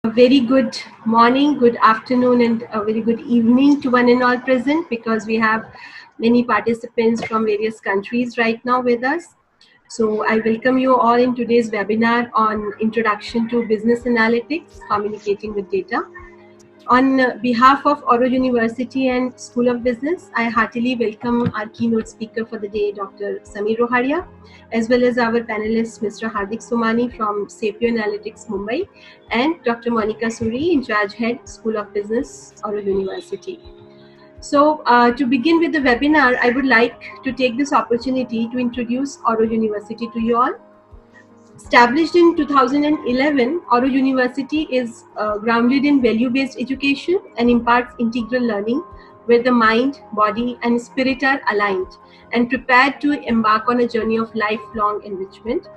A very good morning, good afternoon, and a very good evening to one and all present, because we have many participants from various countries right now with us. So I welcome you all in today's webinar on Introduction to Business Analytics, Communicating with Data. On behalf of Oro University and School of Business, I heartily welcome our keynote speaker for the day, Dr. Sameer Roharia, as well as our panelists, Mr. Hardik Somani from Sapio Analytics, Mumbai, and Dr. Monica Suri, in charge head, School of Business, Oro University. So to begin with the webinar, I would like to take this opportunity to introduce Oro University to you all. Established in 2011, Oro University is grounded in value-based education and imparts integral learning where the mind, body, and spirit are aligned and prepared to embark on a journey of lifelong enrichment.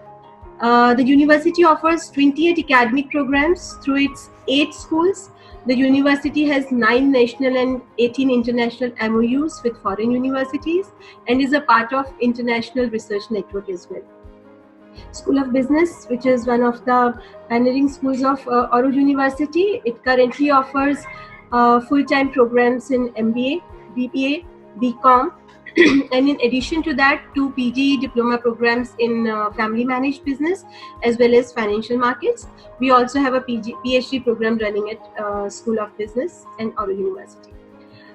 The university offers 28 academic programs through its 8 schools. The university has 9 national and 18 international MOUs with foreign universities and is a part of International Research Network as well. School of Business, which is one of the pioneering schools of Oro University, it currently offers full-time programs in MBA, BBA, BCom, and in addition to that, 2 PG diploma programs in family managed business as well as financial markets. We also have a PhD program running at School of Business and Oro University.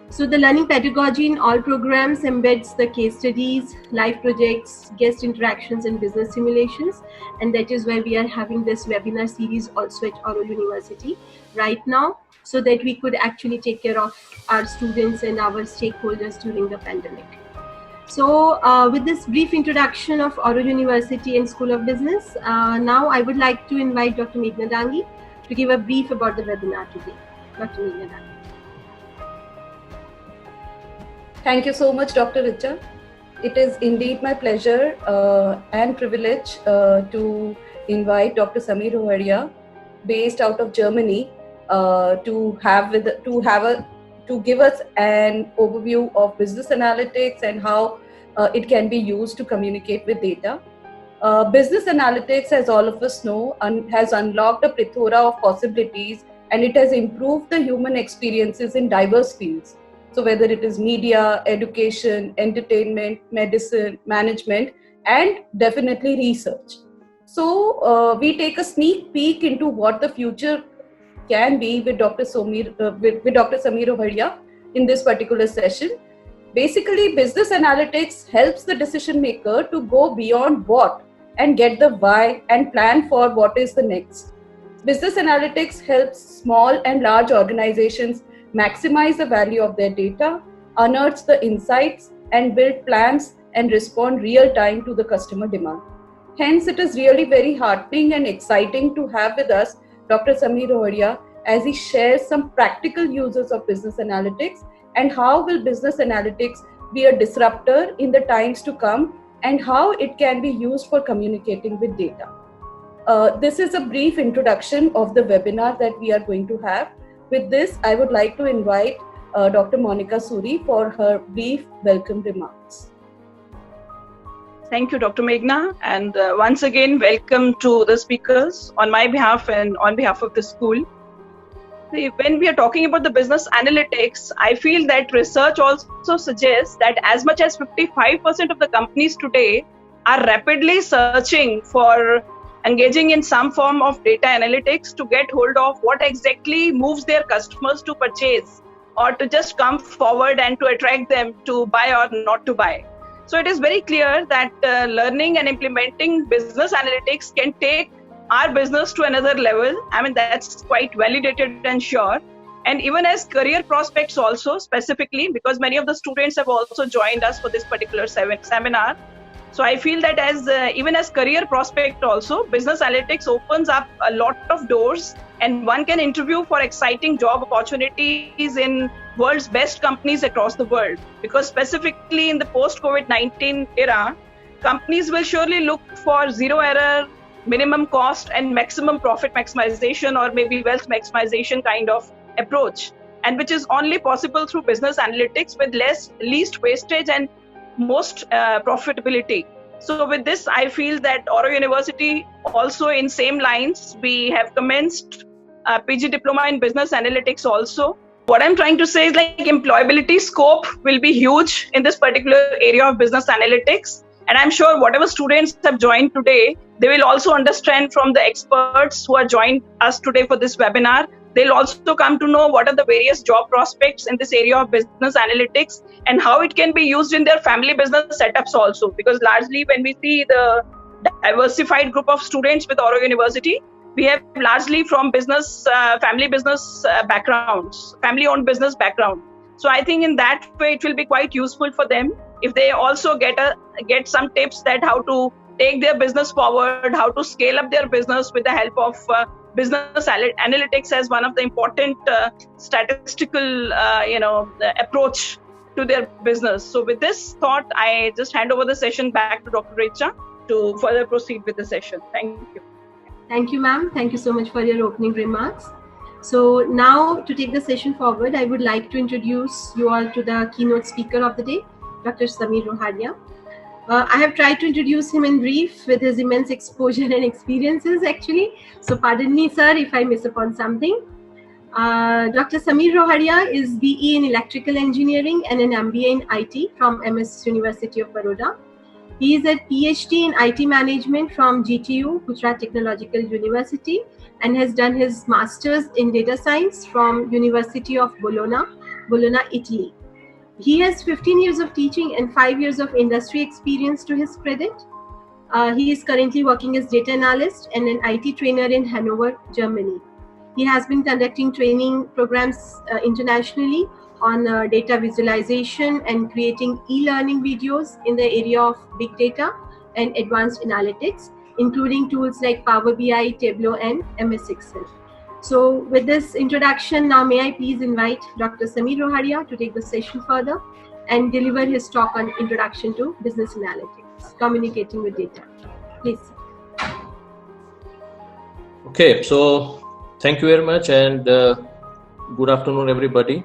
So the learning pedagogy in all programs embeds the case studies, live projects, guest interactions, and business simulations. And that is why we are having this webinar series also at Oro University right now, so that we could actually take care of our students and our stakeholders during the pandemic. So with this brief introduction of Oro University and School of Business, now I would like to invite Dr. Meghna Dangi to give a brief about the webinar today. Dr. Meghna Dangi. Thank you so much, Dr. Richa. It is indeed my pleasure and privilege to invite Dr. Sameer Roharia, based out of Germany, to give us an overview of business analytics and how it can be used to communicate with data. Business analytics, as all of us know, has unlocked a plethora of possibilities, and it has improved the human experiences in diverse fields. So whether it is media, education, entertainment, medicine, management, and definitely research. So we take a sneak peek into what the future can be with Dr. Sameer Roharia in this particular session. Basically, business analytics helps the decision maker to go beyond what and get the why and plan for what is the next. Business analytics helps small and large organizations maximize the value of their data, unearth the insights, and build plans and respond real time to the customer demand. Hence, it is really very heartening and exciting to have with us Dr. Sameer Roharia as he shares some practical uses of business analytics and how will business analytics be a disruptor in the times to come and how it can be used for communicating with data. This is a brief introduction of the webinar that we are going to have. With this, I would like to invite Dr. Monica Suri for her brief welcome remarks. Thank you, Dr. Meghna, and once again, welcome to the speakers on my behalf and on behalf of the school. When we are talking about the business analytics, I feel that research also suggests that as much as 55% of the companies today are rapidly searching for engaging in some form of data analytics to get hold of what exactly moves their customers to purchase or to just come forward and to attract them to buy or not to buy. So it is very clear that learning and implementing business analytics can take our business to another level. I mean, that's quite validated and sure. And even as career prospects also, specifically, because many of the students have also joined us for this particular seminar. So I feel that even as career prospect also, business analytics opens up a lot of doors, and one can interview for exciting job opportunities in world's best companies across the world. Because specifically in the post-COVID-19 era, companies will surely look for zero error, minimum cost and maximum profit maximization, or maybe wealth maximization kind of approach, and which is only possible through business analytics with least wastage and most profitability. So with this, I feel that Oro University also in same lines, we have commenced PG diploma in business analytics also. What I'm trying to say is like employability scope will be huge in this particular area of business analytics. And I'm sure whatever students have joined today, they will also understand from the experts who are joined us today for this webinar. They'll also come to know what are the various job prospects in this area of business analytics and how it can be used in their family business setups also. Because largely when we see the diversified group of students with Oro University, we have largely from business, family business backgrounds, family-owned business background. So I think in that way it will be quite useful for them if they also get some tips that how to take their business forward, how to scale up their business with the help of business analytics as one of the important statistical approach to their business. So with this thought, I just hand over the session back to Dr. Richa to further proceed with the session. Thank you. Thank you, ma'am. Thank you so much for your opening remarks. So now to take the session forward, I would like to introduce you all to the keynote speaker of the day, Dr. Sameer Roharia. I have tried to introduce him in brief with his immense exposure and experiences actually. So pardon me, sir, if I miss upon something. Dr. Sameer Roharia is BE in Electrical Engineering and an MBA in IT from MS University of Baroda. He is a PhD in IT Management from GTU, Gujarat Technological University, and has done his Master's in Data Science from University of Bologna, Italy. He has 15 years of teaching and 5 years of industry experience to his credit. He is currently working as data analyst and an IT trainer in Hanover, Germany. He has been conducting training programs internationally on data visualization and creating e-learning videos in the area of big data and advanced analytics, including tools like Power BI, Tableau, and MS Excel. So with this introduction, now may I please invite Dr. Sameer Roharia to take the session further and deliver his talk on Introduction to Business Analytics, Communicating with Data. Please. Okay, so thank you very much and good afternoon, everybody.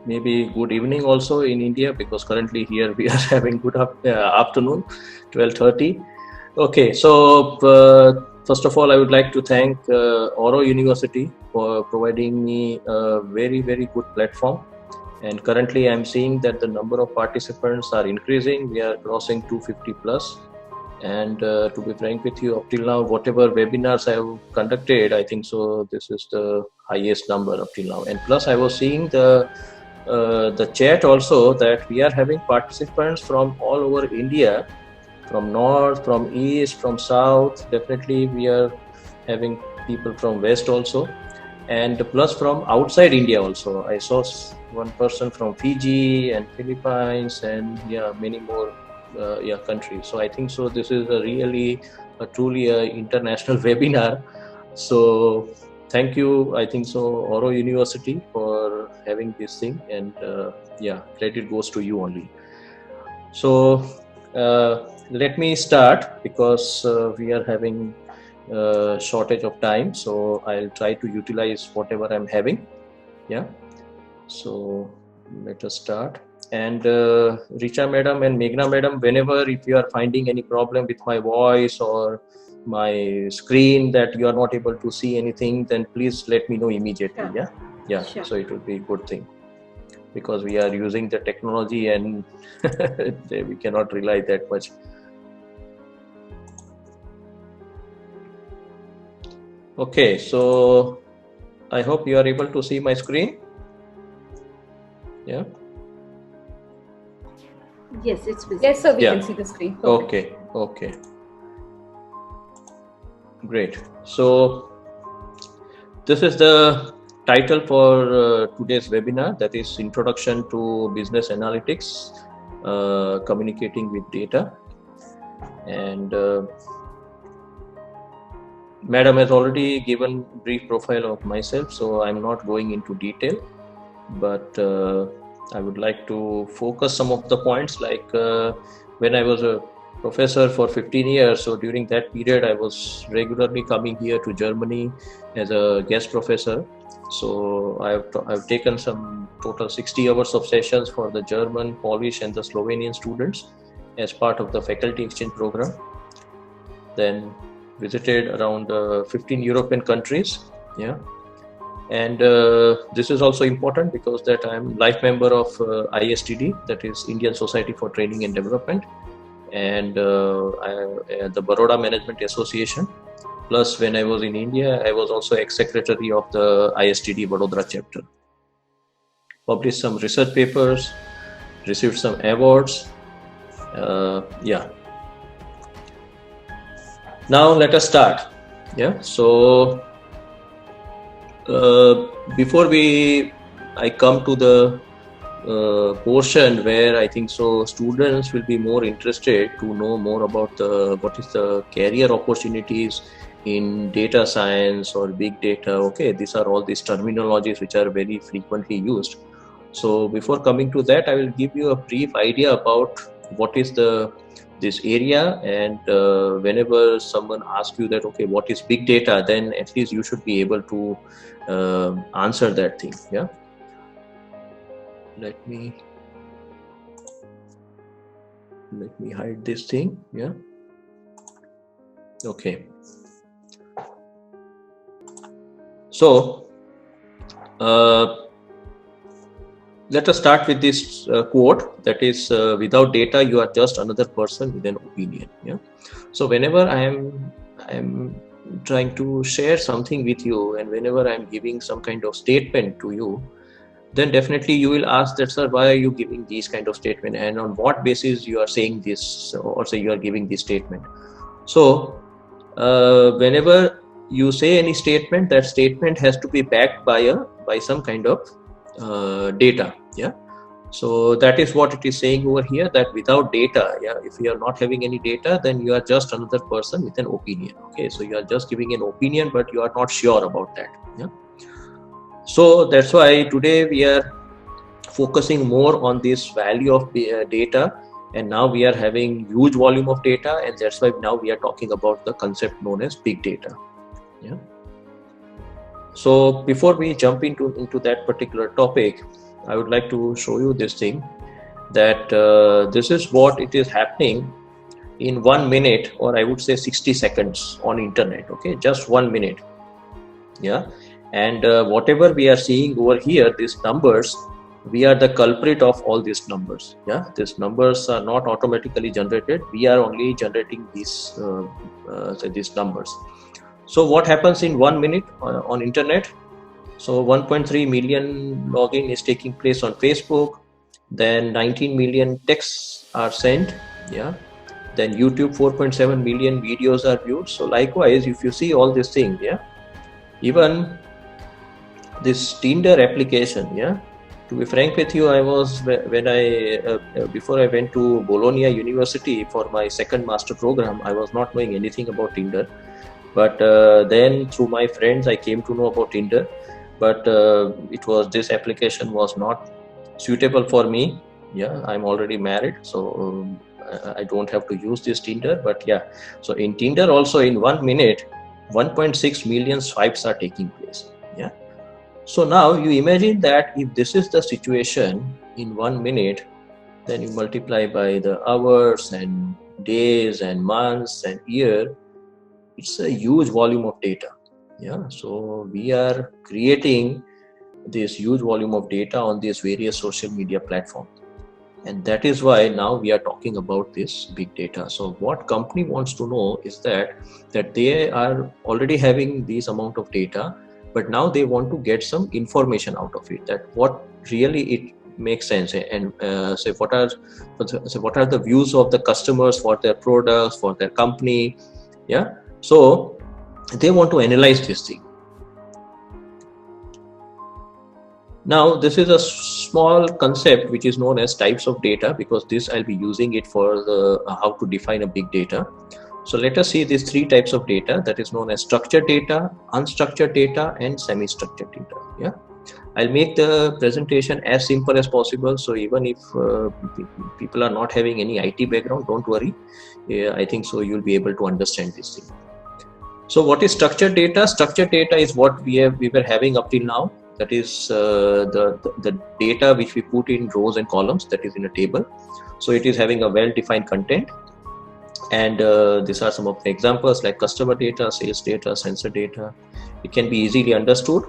Maybe good evening also in India, because currently here we are having good afternoon, 12:30. Okay, so first of all, I would like to thank Oro University for providing me a very, very good platform. And currently I'm seeing that the number of participants are increasing. We are crossing 250 plus. And to be frank with you, up till now, whatever webinars I have conducted, I think so this is the highest number up till now. And plus I was seeing the chat also that we are having participants from all over India, from north, from east, from south. Definitely we are having people from west also, and plus from outside India also. I saw one person from Fiji and Philippines and many more countries. So I think so this is truly a international webinar. So thank you, I think so, Oro University for having this thing, and credit goes to you only. So let me start, because we are having shortage of time, so I'll try to utilize whatever I'm having. So let us start. And Richa madam and Meghna madam, whenever if you are finding any problem with my voice or my screen that you are not able to see anything, then please let me know immediately. Sure. So it will be a good thing, because we are using the technology and we cannot rely that much. Okay, so I hope you are able to see my screen. Yes, it's visible. Yes, sir, we can see the screen. Okay. Great. So this is the title for today's webinar, that is Introduction to Business Analytics, Communicating with Data. And Madam has already given brief profile of myself, so I'm not going into detail, but I would like to focus some of the points, like when I was a professor for 15 years, so during that period I was regularly coming here to Germany as a guest professor. So I've taken some total 60 hours of sessions for the German, Polish and the Slovenian students as part of the faculty exchange program. Then visited around 15 European countries. Yeah. And this is also important because that I'm life member of ISTD, that is Indian Society for Training and Development, and the Baroda Management Association. Plus, when I was in India, I was also ex-secretary of the ISTD Vadodara chapter. Published some research papers, received some awards. Yeah. Now let us start. Yeah. So before I come to the portion where I think so students will be more interested to know more about what is the career opportunities in data science or big data. Okay, these are all these terminologies which are very frequently used. So before coming to that, I will give you a brief idea about what is this area, and whenever someone asks you that, okay, what is big data, then at least you should be able to answer that thing. Yeah. Let me hide this thing. Yeah. Okay. So let us start with this quote, that is, without data you are just another person with an opinion. Yeah. So whenever I am trying to share something with you, and whenever I am giving some kind of statement to you, then definitely you will ask that, sir, why are you giving these kind of statement, and on what basis you are saying this, or say you are giving this statement. So whenever you say any statement, that statement has to be backed by some kind of data. Yeah. So that is what it is saying over here, that without data, yeah, if you are not having any data, then you are just another person with an opinion. Okay, so you are just giving an opinion, but you are not sure about that. Yeah. So that's why today we are focusing more on this value of data, and now we are having huge volume of data, and that's why now we are talking about the concept known as big data. Yeah. So before we jump into that particular topic, I would like to show you this thing, that this is what it is happening in 1 minute, or I would say 60 seconds on internet. Okay, just 1 minute. Yeah. And whatever we are seeing over here, these numbers, we are the culprit of all these numbers. Yeah, these numbers are not automatically generated. We are only generating these numbers. So what happens in 1 minute on internet? So 1.3 million login is taking place on Facebook. Then 19 million texts are sent. Yeah. Then YouTube 4.7 million videos are viewed. So likewise, if you see all these things, yeah, even this Tinder application, yeah. To be frank with you, I was before I went to Bologna University for my second master program, I was not knowing anything about Tinder. But then through my friends, I came to know about Tinder. But this application was not suitable for me. Yeah, I'm already married, so I don't have to use this Tinder. But yeah, so in Tinder also, in 1 minute, 1.6 million swipes are taking place. Yeah. So now you imagine that if this is the situation in 1 minute, then you multiply by the hours and days and months and year. It's a huge volume of data. Yeah. So we are creating this huge volume of data on these various social media platforms. And that is why now we are talking about this big data. So what company wants to know is that they are already having this amount of data, but now they want to get some information out of it, that what really it makes sense, and say what are the views of the customers for their products, for their company. Yeah. So they want to analyze this thing. Now this is a small concept which is known as types of data, because this I'll be using it for the how to define a big data. So let us see these three types of data, that is known as structured data, unstructured data, and semi-structured data. Yeah, I'll make the presentation as simple as possible. So even if people are not having any IT background, don't worry. I think so you'll be able to understand this thing. So what is structured data? Structured data is what we were having up till now. That is the data which we put in rows and columns, that is in a table. So it is having a well-defined content. And these are some of the examples like customer data, sales data, sensor data. It can be easily understood.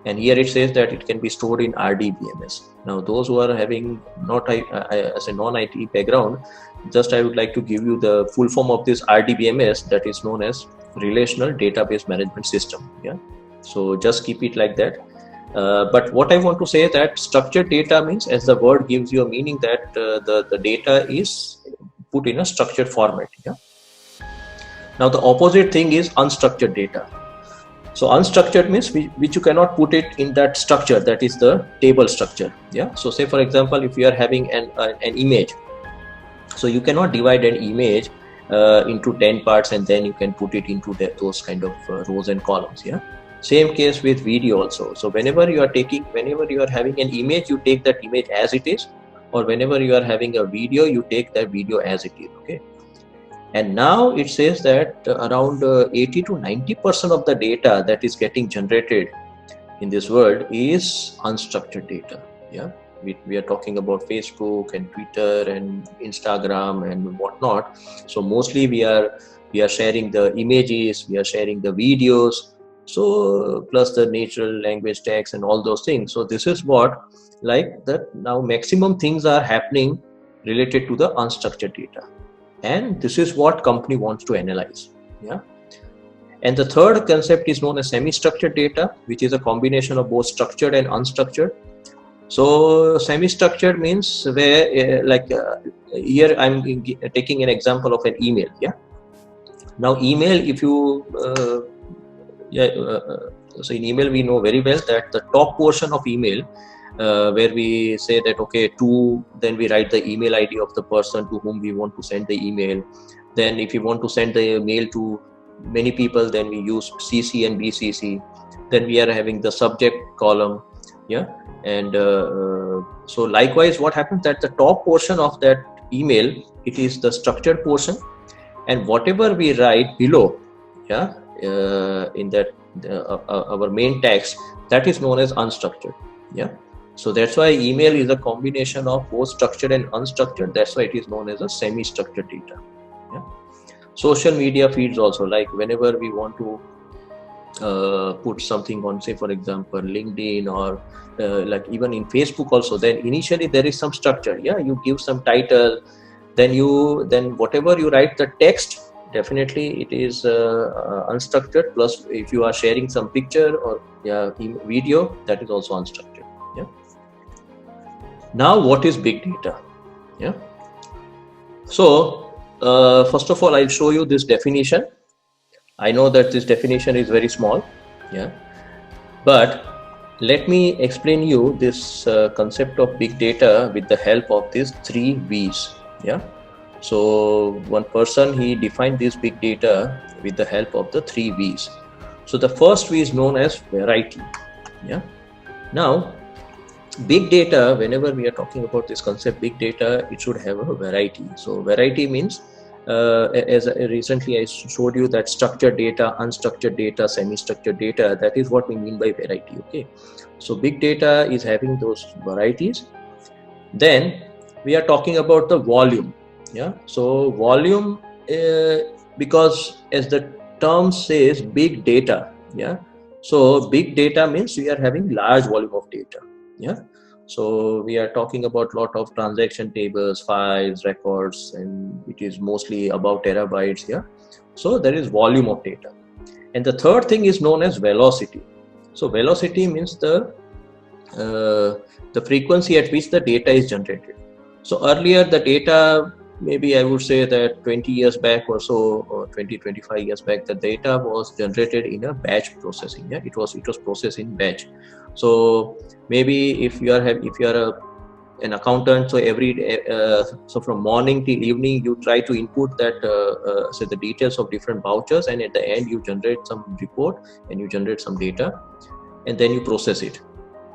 And here it says that it can be stored in RDBMS. Now, those who are having not as a non-IT background, just I would like to give you the full form of this RDBMS, that is known as Relational Database Management System. Yeah. So just keep it like that. But what I want to say is that structured data means, as the word gives you a meaning, that the data is put in a structured format. Yeah. Now, the opposite thing is unstructured data. So unstructured means which you cannot put it in that structure, that is the table structure. Yeah. So say for example, if you are having an image, so you cannot divide an image into 10 parts and then you can put it into those kind of rows and columns. Yeah. Same case with video also. So whenever you are having an image, you take that image as it is, or whenever you are having a video, you take that video as it is. Okay. And now it says that around 80 to 90% of the data that is getting generated in this world is unstructured data. Yeah, we are talking about Facebook and Twitter and Instagram and whatnot. So mostly we are sharing the images, we are sharing the videos, so plus the natural language text and all those things. So this is what, like, that now maximum things are happening related to the unstructured data. And this is what company wants to analyze. Yeah. And the third concept is known as semi-structured data, which is a combination of both structured and unstructured. So semi-structured means where, here I'm taking an example of an email. Yeah. Now email, if you, so in email we know very well that the top portion of email, where we say that okay, then we write the email ID of the person to whom we want to send the email. Then if you want to send the mail to many people, then we use CC and BCC. Then we are having the subject column. Yeah. And so likewise, what happens that the top portion of that email, it is the structured portion, and whatever we write below, yeah, in that our main text, that is known as unstructured. Yeah. So that's why email is a combination of both structured and unstructured. That's why it is known as a semi-structured data. Yeah. Social media feeds also, like whenever we want to put something on, say for example, LinkedIn or like even in Facebook also, then initially there is some structure. Yeah, you give some title, then whatever you write the text, definitely it is unstructured. Plus, if you are sharing some picture or video, that is also unstructured. Yeah. Now, what is big data? Yeah. So, first of all, I'll show you this definition. I know that this definition is very small. Yeah. But let me explain you this concept of big data with the help of these 3 V's. Yeah. So one person, he defined this big data with the help of the 3 V's. So the first V is known as variety. Yeah. Now, big data, whenever we are talking about this concept, big data, it should have a variety. So variety means, as recently I showed you that structured data, unstructured data, semi-structured data, that is what we mean by variety. Okay. So big data is having those varieties. Then we are talking about the volume. Yeah. So volume, because as the term says, big data. Yeah. So big data means we are having large volume of data. Yeah. So we are talking about lot of transaction tables, files, records, and it is mostly about terabytes. Yeah. So there is volume of data. And the third thing is known as velocity. So velocity means the frequency at which the data is generated. So earlier the data, maybe I would say that 20 years back or so, or 25 years back, the data was generated in a batch processing. Yeah, it was processed in batch. So maybe if you are an accountant, so every day, so from morning till evening, you try to input that say the details of different vouchers, and at the end you generate some report and you generate some data, and then you process it.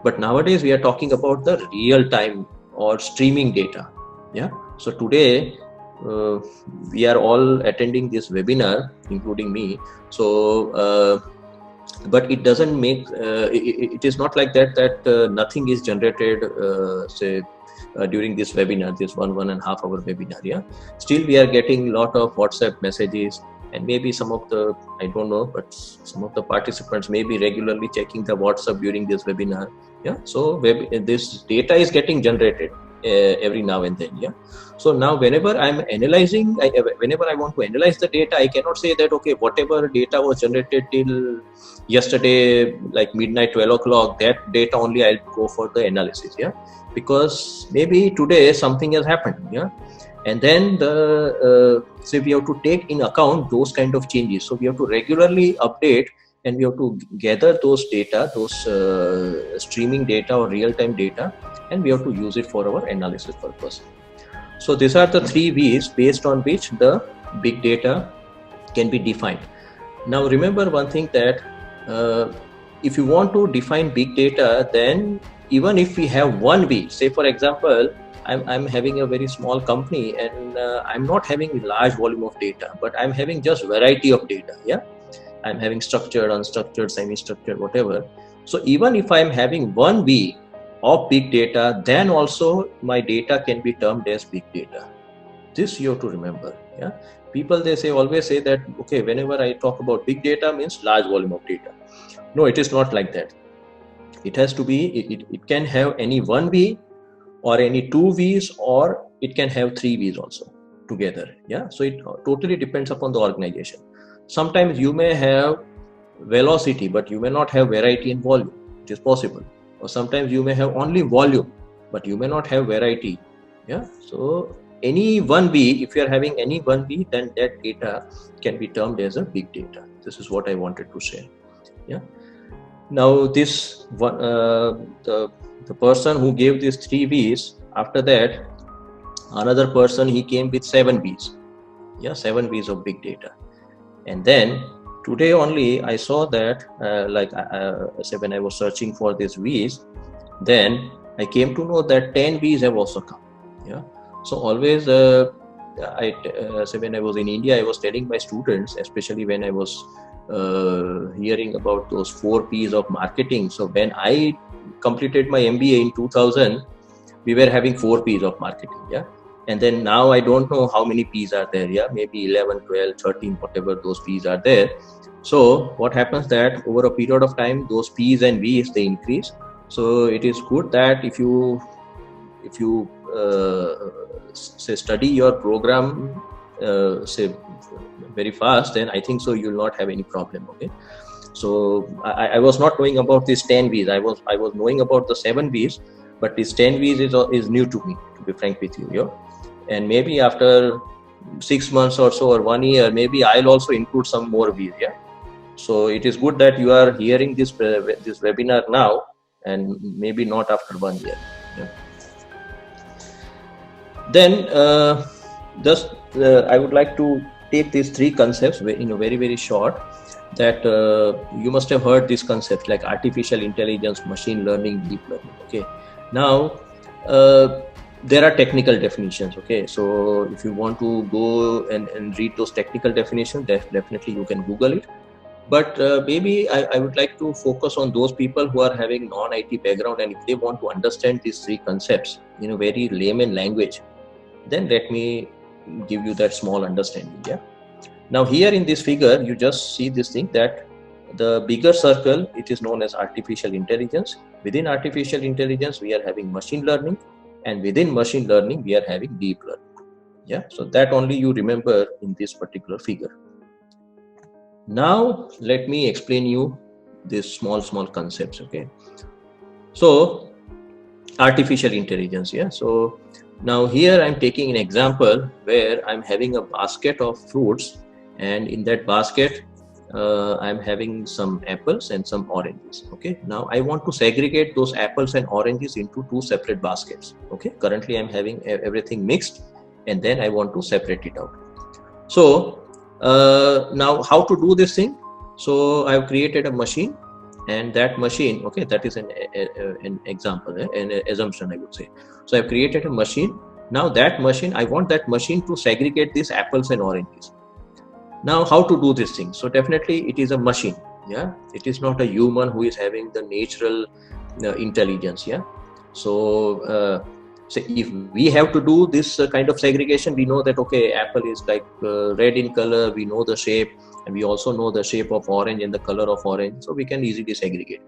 But nowadays we are talking about the real time or streaming data. Yeah. So today we are all attending this webinar, including me. So, but it doesn't make, it is not like that nothing is generated, say during this webinar, this 1.5 hour webinar. Yeah, still we are getting a lot of WhatsApp messages, and maybe some of the, I don't know, but some of the participants may be regularly checking the WhatsApp during this webinar. Yeah, so this data is getting generated every now and then. Yeah, so now whenever I'm analyzing, whenever I want to analyze the data, I cannot say that, okay, whatever data was generated till yesterday, like midnight, 12 o'clock, that data only I'll go for the analysis. Yeah, because maybe today something has happened. Yeah, and then so we have to take in account those kind of changes. So we have to regularly update, and we have to gather those data, those streaming data or real-time data, and we have to use it for our analysis purpose. So these are the 3 V's based on which the big data can be defined. Now remember one thing, that if you want to define big data, then even if we have one V, say for example, I'm having a very small company, and I'm not having a large volume of data, but I'm having just variety of data. Yeah, I'm having structured, unstructured, semi-structured, whatever. So even if I'm having one V of big data, then also my data can be termed as big data. This you have to remember. Yeah, people, they always say that, okay, whenever I talk about big data means large volume of data. No, it is not like that. It has to be, it can have any one V or any 2 V's, or it can have 3 V's also together. Yeah, so it totally depends upon the organization. Sometimes you may have velocity, but you may not have variety in volume. It is possible. Or sometimes you may have only volume, but you may not have variety. Yeah, so any one V, if you are having any one V, then that data can be termed as a big data. This is what I wanted to say. Yeah. Now this one, the person who gave these 3 V's, after that another person, he came with 7 V's. Yeah, 7 V's of big data. And then today only I saw that when I was searching for these V's, then I came to know that 10 V's have also come. Yeah, so always so when I was in India, I was telling my students, especially when I was hearing about those 4 P's of marketing. So when I completed my MBA in 2000, we were having 4 P's of marketing. Yeah, and then now I don't know how many P's are there. Yeah, maybe 11, 12, 13, whatever those P's are there. So what happens that over a period of time, those P's and V's, they increase. So it is good that if you say study your program say very fast, then I think so you'll not have any problem. Okay, so I was not knowing about these 10 V's. I was knowing about the 7 V's, but this 10 V's is new to me, to be frank with you. Yeah, and maybe after 6 months or so, or 1 year, maybe I'll also include some more V's. Yeah, so it is good that you are hearing this webinar now, and maybe not after 1 year. Yeah. Then I would like to take these 3 concepts in a very, very short, that you must have heard these concepts like artificial intelligence, machine learning, deep learning. Okay, now there are technical definitions. Okay, so if you want to go and read those technical definitions, definitely you can Google it. But maybe I would like to focus on those people who are having non-IT background, and if they want to understand these 3 concepts in a very layman language, then let me give you that small understanding. Yeah. Now here in this figure, you just see this thing, that the bigger circle, it is known as artificial intelligence. Within artificial intelligence, we are having machine learning, and within machine learning, we are having deep learning. Yeah. So that only you remember in this particular figure. Now let me explain you these small concepts. Okay. So artificial intelligence. Yeah. So now here I'm taking an example where I'm having a basket of fruits, and in that basket I'm having some apples and some oranges. Okay, now I want to segregate those apples and oranges into 2 separate baskets. Okay, currently I'm having everything mixed, and then I want to separate it out. So now how to do this thing? So I've created a machine, and that machine, okay, that is an example, an assumption I would say. So I've created a machine. Now that machine, I want that machine to segregate these apples and oranges. Now how to do this thing? So definitely it is a machine. Yeah, it is not a human who is having the natural intelligence. Yeah, so So if we have to do this kind of segregation, we know that, okay, apple is like red in color, we know the shape, and we also know the shape of orange and the color of orange, so we can easily segregate.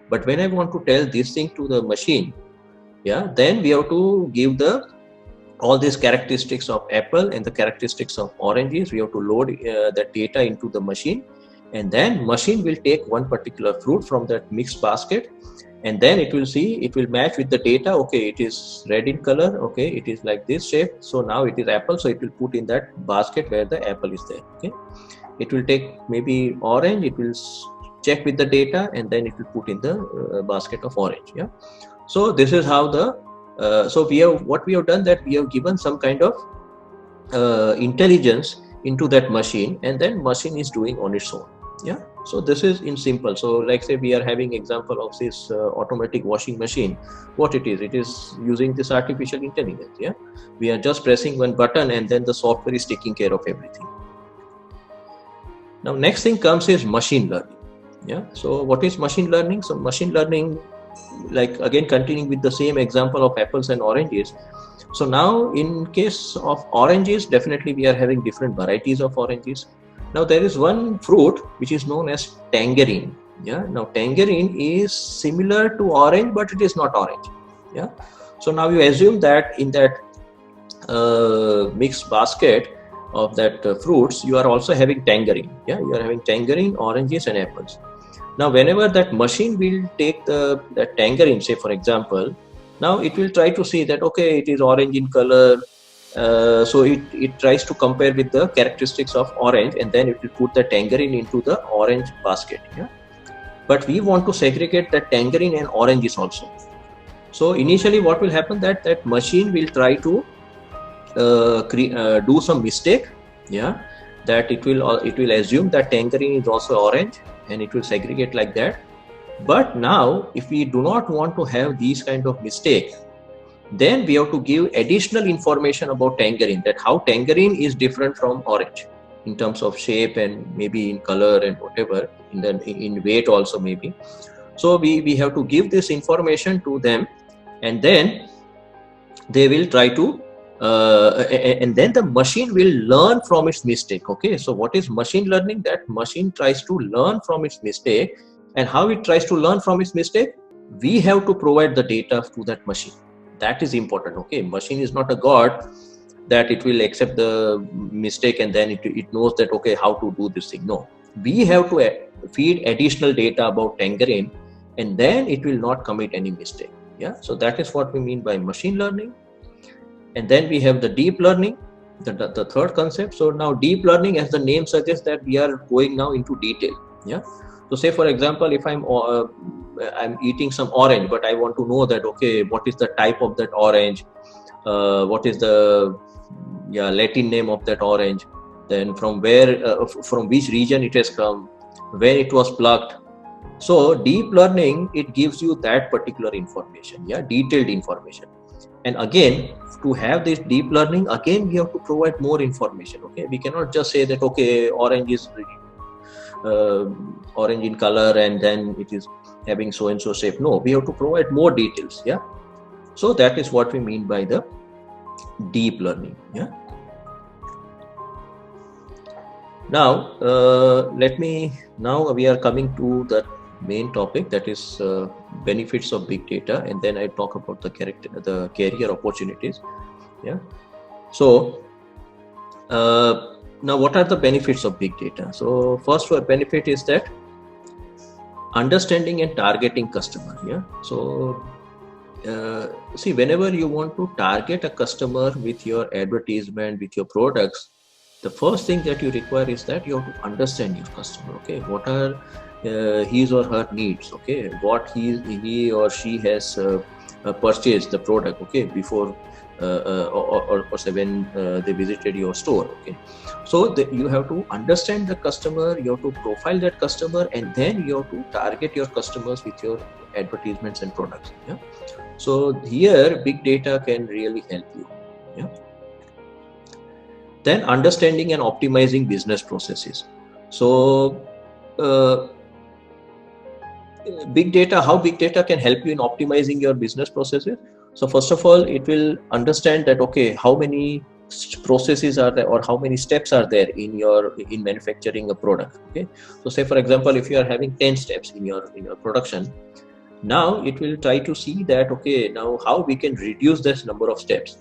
But when I want to tell this thing to the machine, then we have to give all these characteristics of apple and the characteristics of oranges. We have to load that data into the machine, and then machine will take one particular fruit from that mixed basket, and then it will match with the data. Okay, it is red in color, okay, it is like this shape, so now it is apple, so it will put in that basket where the apple is there. Okay, it will take maybe orange, it will check with the data, and then it will put in the basket of orange. So this is how so what we have done, that we have given some kind of intelligence into that machine, and then machine is doing on its own. So this is in simple. So like say we are having example of this automatic washing machine. What it is using this artificial intelligence. We are just pressing one button, and then the software is taking care of everything. Now next thing comes is machine learning. So what is machine learning? So machine learning, like again continuing with the same example of apples and oranges. So now in case of oranges, definitely we are having different varieties of oranges. Now there is one fruit which is known as tangerine. Now tangerine is similar to orange, but it is not orange. So now you assume that in that mixed basket of that fruits, you are also having tangerine. You are having tangerine, oranges, and apples. Now whenever that machine will take that tangerine, say for example, now it will try to see that, okay, it is orange in color. So it tries to compare with the characteristics of orange, and then it will put the tangerine into the orange basket. But we want to segregate the tangerine and oranges also. So initially what will happen, that machine will try to do some mistake. That it will assume that tangerine is also orange, and it will segregate like that. But now if we do not want to have these kind of mistakes, then we have to give additional information about tangerine, that how tangerine is different from orange in terms of shape and maybe in color and whatever, in weight also maybe. So we have to give this information to them, and then they will try to and then the machine will learn from its mistake. Okay, so what is machine learning? That machine tries to learn from its mistake. And how it tries to learn from its mistake? We have to provide the data to that machine. That is important. Okay, machine is not a god that it will accept the mistake and then it knows that, okay, how to do this thing. No, we have to feed additional data about tangerine, and then it will not commit any mistake. So that is what we mean by machine learning. And then we have the deep learning, the third concept. So now deep learning, as the name suggests, that we are going now into detail. So say for example, if I'm eating some orange, but I want to know that, okay, what is the type of that orange, what is the Latin name of that orange, then from where, from which region it has come, when it was plucked. So deep learning, it gives you that particular information, detailed information. And again, to have this deep learning, again we have to provide more information. Okay, we cannot just say that, okay, orange is orange in color and then it is having so and so shape. No, we have to provide more details. So that is what we mean by the deep learning. Now now we are coming to the main topic, that is benefits of big data, and then I talk about the career opportunities. So now what are the benefits of big data? So first benefit is that understanding and targeting customer. So see, whenever you want to target a customer with your advertisement, with your products, the first thing that you require is that you have to understand your customer. Okay, what are his or her needs? Okay, what he or she has purchased the product, okay, before or say when they visited your store. Okay, so you have to understand the customer, you have to profile that customer, and then you have to target your customers with your advertisements and products. So here big data can really help you. Then understanding and optimizing business processes. So big data, how big data can help you in optimizing your business processes? So first of all, it will understand that, okay, how many processes are there or how many steps are there in manufacturing a product. Okay, so say for example, if you are having 10 steps in your production, now it will try to see that, okay, now how we can reduce this number of steps.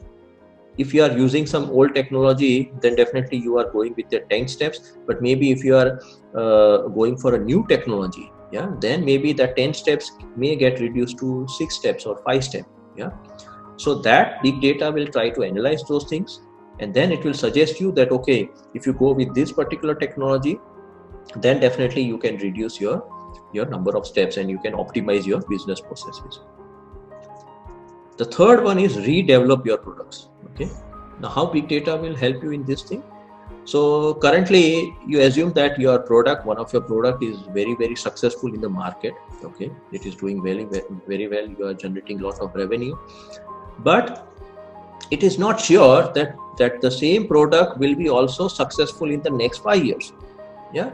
If you are using some old technology, then definitely you are going with the 10 steps. But maybe if you are going for a new technology, yeah, then maybe the 10 steps may get reduced to 6 steps or 5 steps. Yeah, so that big data will try to analyze those things, and then it will suggest you that, okay, if you go with this particular technology, then definitely you can reduce your number of steps and you can optimize your business processes. The third one is redevelop your products. Okay, now how big data will help you in this thing? So currently you assume that your product, one of your product is very, very successful in the market. Okay, it is doing very, very well. You are generating a lot of revenue, but it is not sure that the same product will be also successful in the next 5 years. Yeah,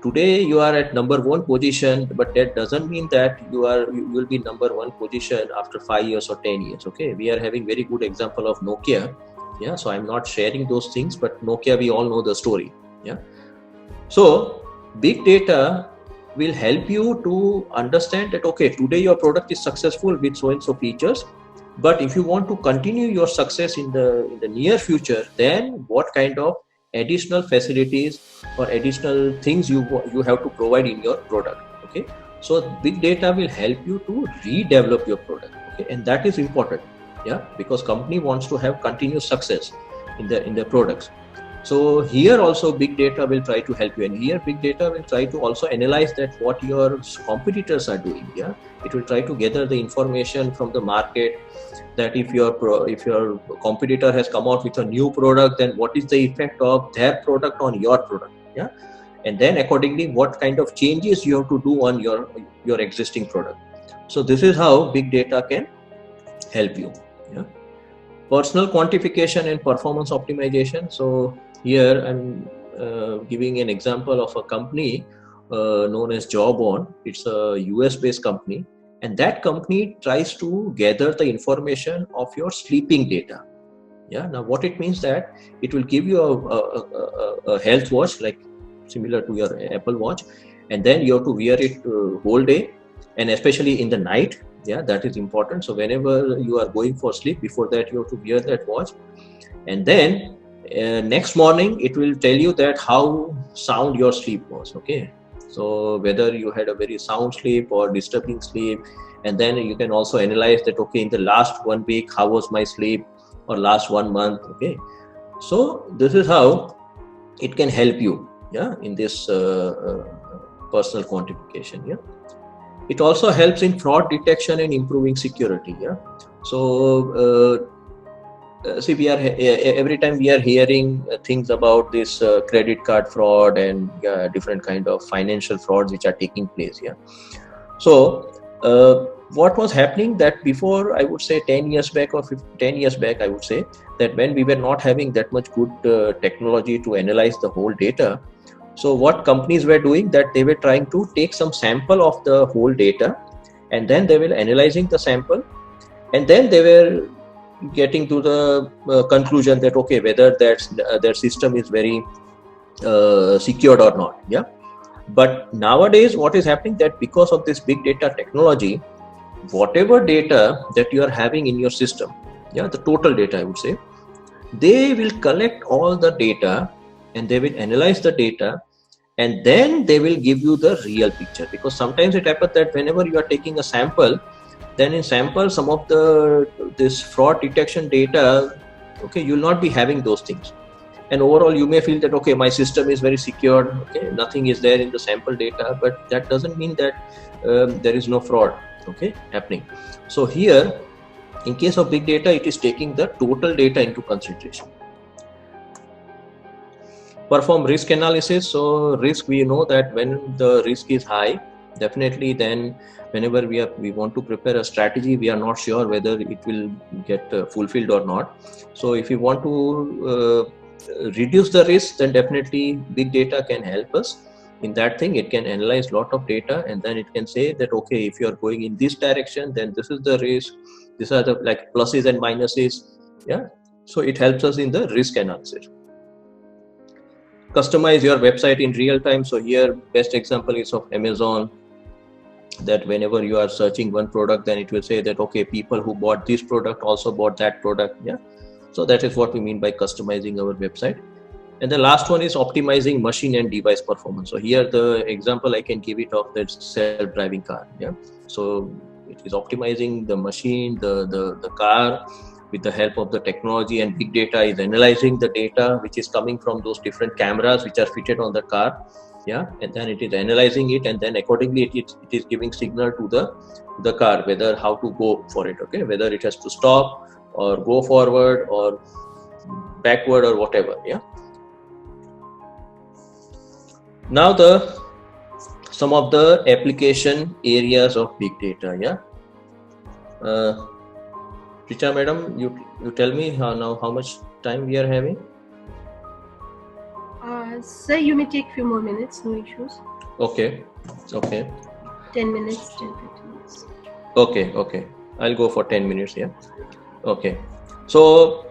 today you are at number 1 position, but that doesn't mean that you will be number 1 position after 5 years or 10 years. Okay, we are having very good example of Nokia. Yeah, so I'm not sharing those things, but Nokia, we all know the story. Yeah, so big data will help you to understand that, okay, today your product is successful with so and so features, but if you want to continue your success in the near future, then what kind of additional facilities or additional things you have to provide in your product. Okay, so big data will help you to redevelop your product. Okay, and that is important. Yeah, because company wants to have continuous success in the products. So here also big data will try to help you, and here big data will try to also analyze that what your competitors are doing. Yeah, it will try to gather the information from the market, that if your competitor has come out with a new product, then what is the effect of their product on your product. Yeah, and then accordingly what kind of changes you have to do on your existing product. So this is how big data can help you. Yeah, personal quantification and performance optimization. So here I'm giving an example of a company known as Jawbone. It's a US based company, and that company tries to gather the information of your sleeping data. Yeah, now what it means that it will give you a health watch like similar to your Apple Watch, and then you have to wear it whole day, and especially in the night. Yeah, that is important. So whenever you are going for sleep, before that you have to wear that watch, and then next morning it will tell you that how sound your sleep was. Okay, so whether you had a very sound sleep or disturbing sleep, and then you can also analyze that, okay, in the last 1 week how was my sleep, or last 1 month. Okay, so this is how it can help you, yeah, in this personal quantification. Yeah, it also helps in fraud detection and improving security. Yeah, so see, we are every time we are hearing things about this credit card fraud and different kind of financial frauds which are taking place. Yeah, so what was happening that before, I would say 10 years back or 10 years back, I would say that when we were not having that much good technology to analyze the whole data, so what companies were doing, that they were trying to take some sample of the whole data, and then they were analyzing the sample, and then they were getting to the conclusion that, okay, whether their system is very secured or not. Yeah, but nowadays what is happening, that because of this big data technology, whatever data that you are having in your system, yeah, the total data, I would say, they will collect all the data and they will analyze the data, and then they will give you the real picture. Because sometimes it happens that whenever you are taking a sample, then in sample some of this fraud detection data, okay, you will not be having those things, and overall you may feel that, okay, my system is very secured, okay, nothing is there in the sample data, but that doesn't mean that there is no fraud, okay, happening. So here, in case of big data, it is taking the total data into consideration. Perform risk analysis. So risk, we know that when the risk is high, definitely then whenever we want to prepare a strategy, we are not sure whether it will get fulfilled or not. So if we want to reduce the risk, then definitely big data can help us in that thing. It can analyze a lot of data, and then it can say that, okay, if you are going in this direction, then this is the risk, These are the like pluses and minuses. Yeah. So it helps us in the risk analysis. Customize your website in real time. So here, best example is of Amazon, that whenever you are searching one product, then it will say that, okay, people who bought this product also bought that product. Yeah. So that is what we mean by customizing our website. And the last one is optimizing machine and device performance. So here the example I can give it of that self-driving car. Yeah. So it is optimizing the machine, the car, with the help of the technology, and big data is analyzing the data which is coming from those different cameras which are fitted on the car. Yeah. And then it is analyzing it, and then accordingly it is giving signal to the car whether how to go for it. Okay. Whether it has to stop or go forward or backward or whatever. Yeah. Now some of the application areas of big data. Yeah. Richa madam, you tell me how much time we are having. Sir, you may take few more minutes, no issues. Okay. 10 minutes, 10, 15 minutes. Okay. I'll go for 10 minutes. Yeah. Okay. So,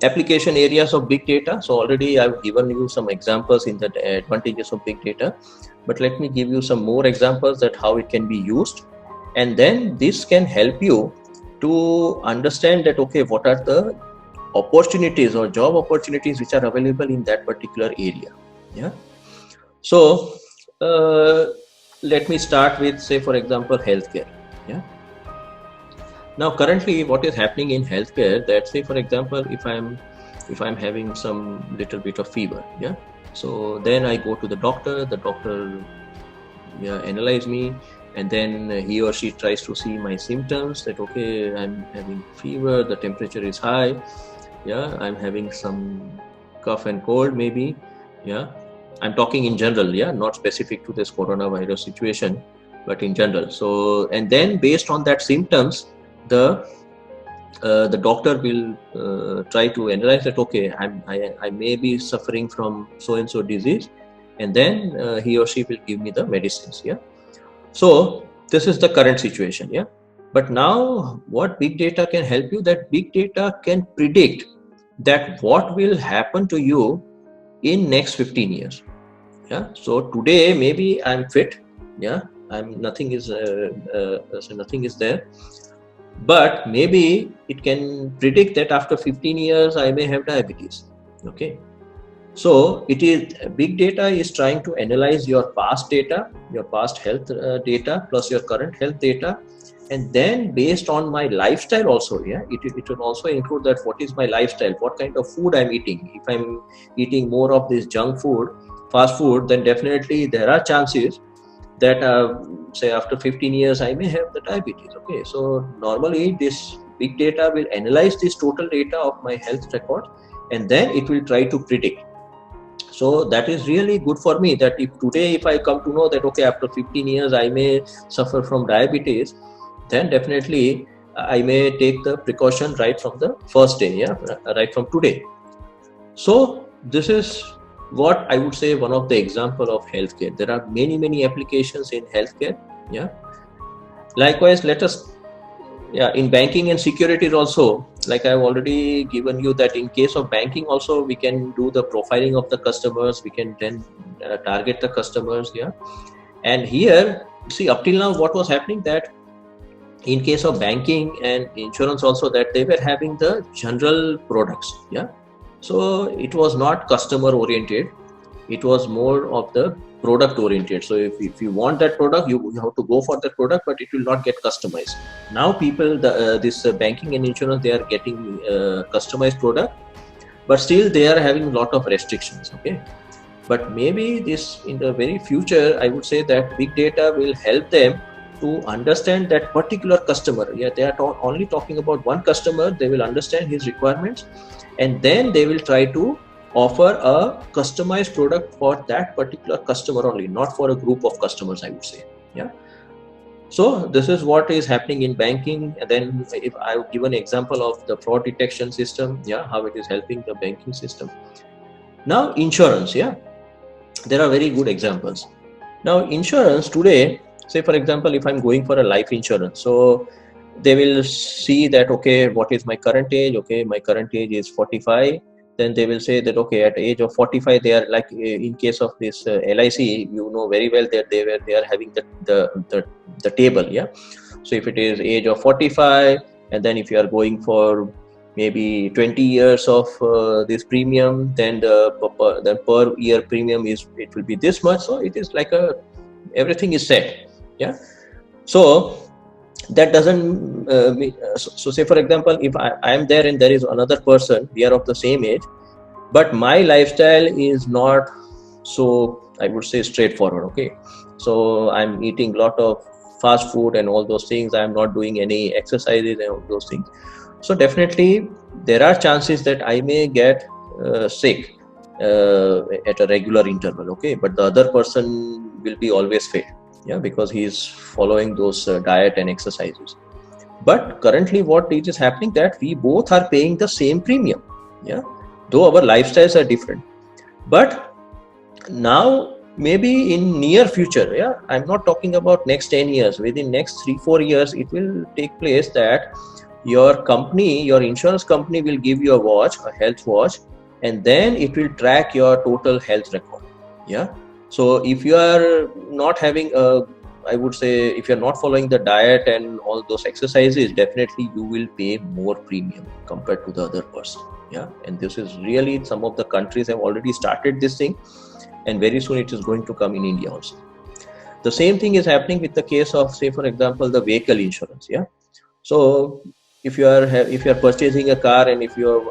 application areas of big data. So already I've given you some examples in the advantages of big data, but let me give you some more examples that how it can be used. And then this can help you to understand that, okay, what are the opportunities or job opportunities which are available in that particular area. Yeah. So let me start with, say, for example, healthcare. Yeah. Now, currently, what is happening in healthcare, that, say, for example, if I'm having some little bit of fever, yeah, so then I go to the doctor analyze me, and then he or she tries to see my symptoms, that, okay, I'm having fever, the temperature is high, yeah, I'm having some cough and cold maybe, yeah, I'm talking in general, yeah, not specific to this coronavirus situation, but in general. So, and then based on that symptoms, the doctor will try to analyze that, okay, I may be suffering from so and so disease, and then he or she will give me the medicines. Yeah. So this is the current situation. Yeah. But now what big data can help you, that big data can predict that what will happen to you in next 15 years. Yeah. So today maybe I'm fit. Yeah. Nothing is there. But maybe it can predict that after 15 years I may have diabetes. Okay. So it is, big data is trying to analyze your past data, your past health data plus your current health data, and then based on my lifestyle also. Yeah, it will also include that what is my lifestyle, what kind of food I'm eating. If I'm eating more of this junk food, fast food, then definitely there are chances that say after 15 years I may have the diabetes. Okay, so normally this big data will analyze this total data of my health record, and then it will try to predict. So that is really good for me, that if I come to know that, okay, after 15 years I may suffer from diabetes, then definitely I may take the precaution right from the first day, yeah, right from today. So this is what I would say one of the example of healthcare. There are many applications in healthcare. Yeah. Likewise, in banking and securities also, like I've already given you that in case of banking also, we can do the profiling of the customers. We can then target the customers. Yeah. And here, see, up till now, what was happening, that in case of banking and insurance also, that they were having the general products. Yeah. So it was not customer oriented, it was more of the product oriented. So if you want that product, you have to go for that product, but it will not get customized. Now people, this banking and insurance, they are getting customized product, but still they are having a lot of restrictions. Okay, but maybe this in the very future, I would say that big data will help them to understand that particular customer. Yeah, they are only talking about one customer. They will understand his requirements, and then they will try to offer a customized product for that particular customer only, not for a group of customers, I would say. Yeah. So this is what is happening in banking. And then if I would give an example of the fraud detection system, yeah, how it is helping the banking system. Now insurance, yeah, there are very good examples. Now insurance today, say for example, if I'm going for a life insurance, so they will see that, okay, what is my current age? Okay, my current age is 45. Then they will say that, okay, at age of 45, they are like, in case of this LIC, you know very well that they are having the table, yeah. So if it is age of 45, and then if you are going for maybe 20 years of this premium, then the per year premium it will be this much. So it is like everything is set, yeah. So that doesn't so say for example, if I am there and there is another person, we are of the same age, but my lifestyle is not so, I would say, straightforward. Okay, so I'm eating a lot of fast food and all those things. I'm not doing any exercises and all those things. So definitely there are chances that I may get sick at a regular interval. Okay, but the other person will be always fit, yeah, because he is following those diet and exercises. But currently what it is happening, that we both are paying the same premium, yeah, though our lifestyles are different. But now maybe in near future, yeah, I'm not talking about next 10 years, within next 3-4 years it will take place that your company, your insurance company will give you a watch, a health watch, and then it will track your total health record, yeah. So if you are not having I would say, if you're not following the diet and all those exercises, definitely you will pay more premium compared to the other person, yeah. And this is really, some of the countries have already started this thing, and very soon it is going to come in India also. The same thing is happening with the case of, say for example, the vehicle insurance, yeah. So if you are purchasing a car, and if you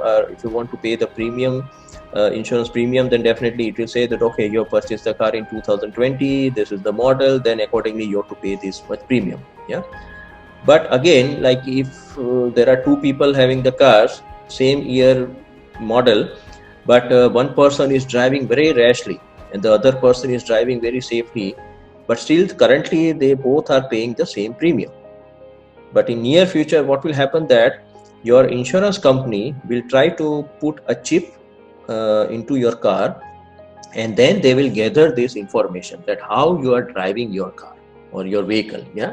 want to pay the premium, insurance premium, then definitely it will say that, okay, you have purchased the car in 2020, this is the model, then accordingly you have to pay this much premium, yeah. But again, like if there are two people having the cars, same year model, but one person is driving very rashly and the other person is driving very safely, but still currently they both are paying the same premium. But in near future, what will happen, that your insurance company will try to put a chip into your car, and then they will gather this information, that how you are driving your car or your vehicle, yeah,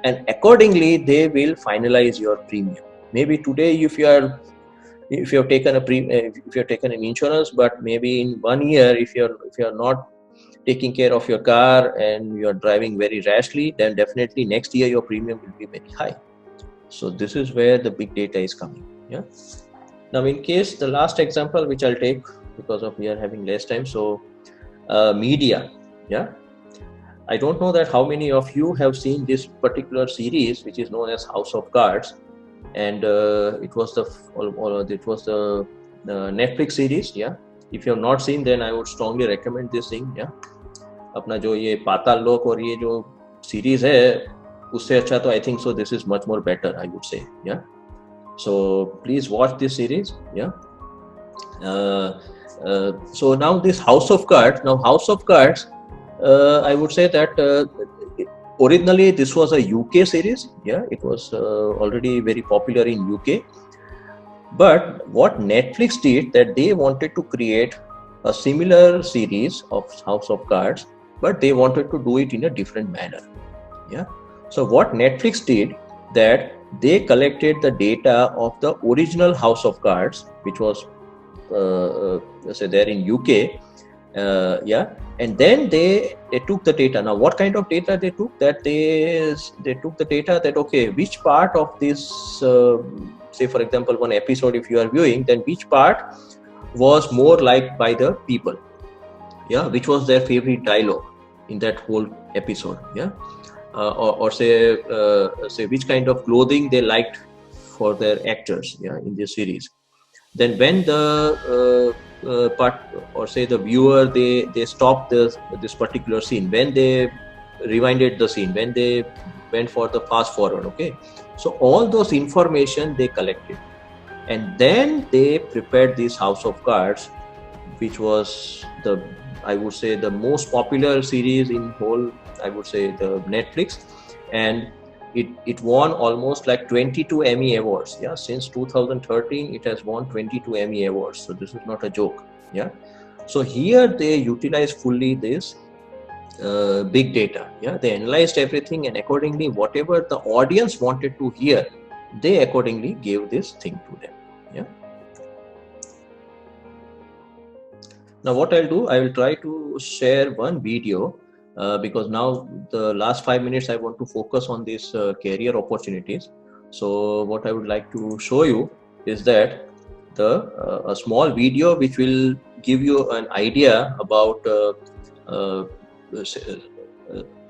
and accordingly they will finalize your premium. Maybe today, if you have taken an insurance, but maybe in 1 year, if you are not taking care of your car and you are driving very rashly, then definitely next year your premium will be very high. So this is where the big data is coming, yeah. Now, in case the last example which I'll take, because of we are having less time, so media, yeah. I don't know that how many of you have seen this particular series, which is known as House of Cards, and it was the Netflix series, yeah. If you have not seen, then I would strongly recommend this thing, yeah. अपना जो ये पाताल लोक और ये जो series है, उससे अच्छा तो I think so this is much more better, I would say, yeah. So please watch this series, yeah. So now this House of Cards. Now House of Cards, I would say that originally this was a UK series, yeah. It was already very popular in UK. But what Netflix did, that they wanted to create a similar series of House of Cards, but they wanted to do it in a different manner, yeah. So what Netflix did, that they collected the data of the original House of Cards, which was say there in UK, yeah, and then they took the data. Now what kind of data they took? That they took the data that, okay, which part of this, say for example one episode if you are viewing, then which part was more liked by the people, yeah, which was their favorite dialogue in that whole episode, yeah. Or say which kind of clothing they liked for their actors, yeah, in this series. Then when the part, or say the viewer, they stopped this particular scene, when they rewinded the scene, when they went for the fast forward, okay. So all those information they collected, and then they prepared this House of Cards, which was I would say the most popular series in whole, I would say, the Netflix, and it won almost like 22 Emmy awards, yeah. Since 2013 it has won 22 Emmy awards, so this is not a joke, yeah. So here they utilize fully this big data. Yeah, they analyzed everything, and accordingly, whatever the audience wanted to hear, they accordingly gave this thing to them. Yeah. Now, what I'll do, I will try to share one video because now the last 5 minutes I want to focus on these career opportunities. So, what I would like to show you is that a small video which will give you an idea about.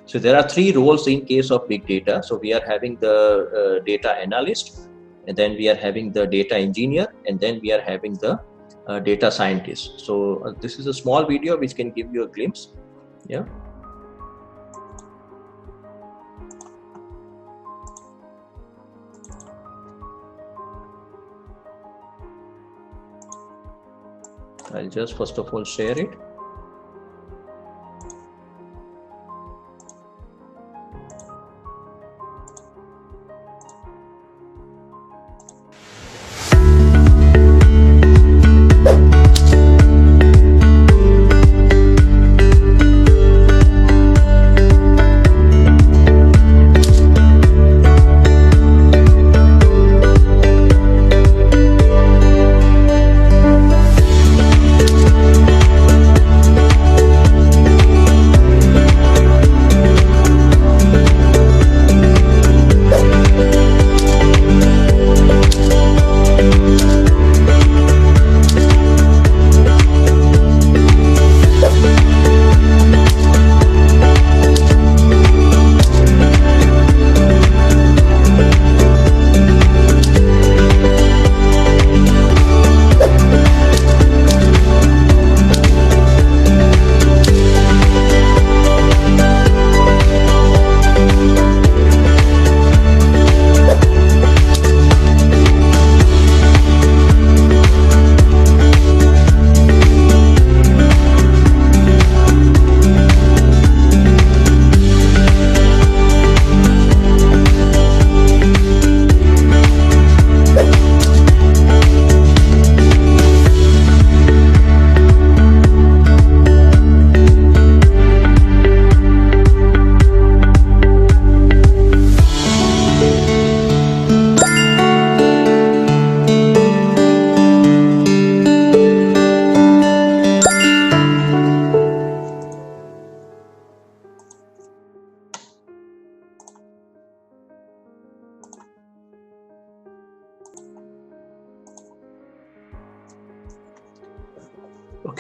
So there are 3 roles in case of big data. So we are having the data analyst, and then we are having the data engineer, and then we are having the data scientist. So this is a small video which can give you a glimpse. Yeah. I'll just first of all share it.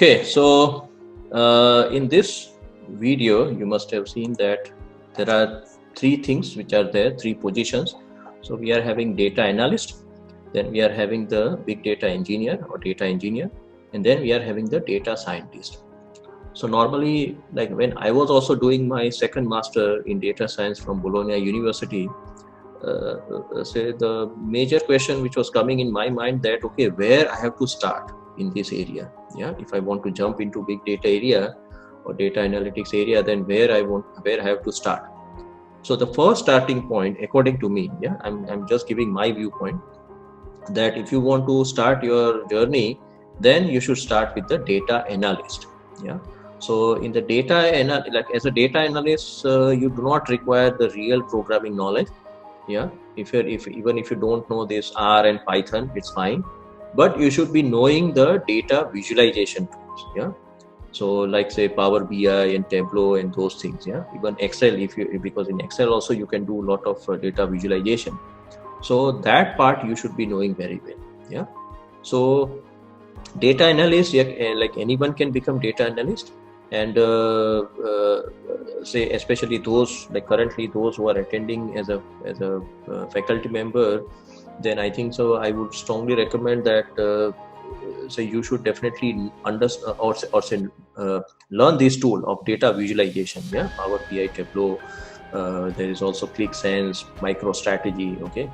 Okay, so in this video, you must have seen that there are 3 things which are there, 3 positions. So we are having data analyst, then we are having the big data engineer or data engineer, and then we are having the data scientist. So normally, like when I was also doing my second master in data science from Bologna University, say the major question which was coming in my mind that, okay, where I have to start in this area. Yeah, if I want to jump into big data area or data analytics area, then where I have to start. So the first starting point, according to me, yeah, I'm just giving my viewpoint, that if you want to start your journey, then you should start with the data analyst. Yeah. So in the data like as a data analyst, you do not require the real programming knowledge. Yeah. Even if you don't know this R and Python, it's fine. But you should be knowing the data visualization tools. Yeah. So like say Power BI and Tableau and those things. Yeah. Even Excel, because in Excel also you can do a lot of data visualization. So that part you should be knowing very well. Yeah. So data analyst, like anyone can become data analyst, and say especially those like currently those who are attending as a faculty member, then I think so I would strongly recommend that so you should definitely understand or learn this tool of data visualization. Yeah, Power BI, Tableau. There is also ClickSense, MicroStrategy. Okay,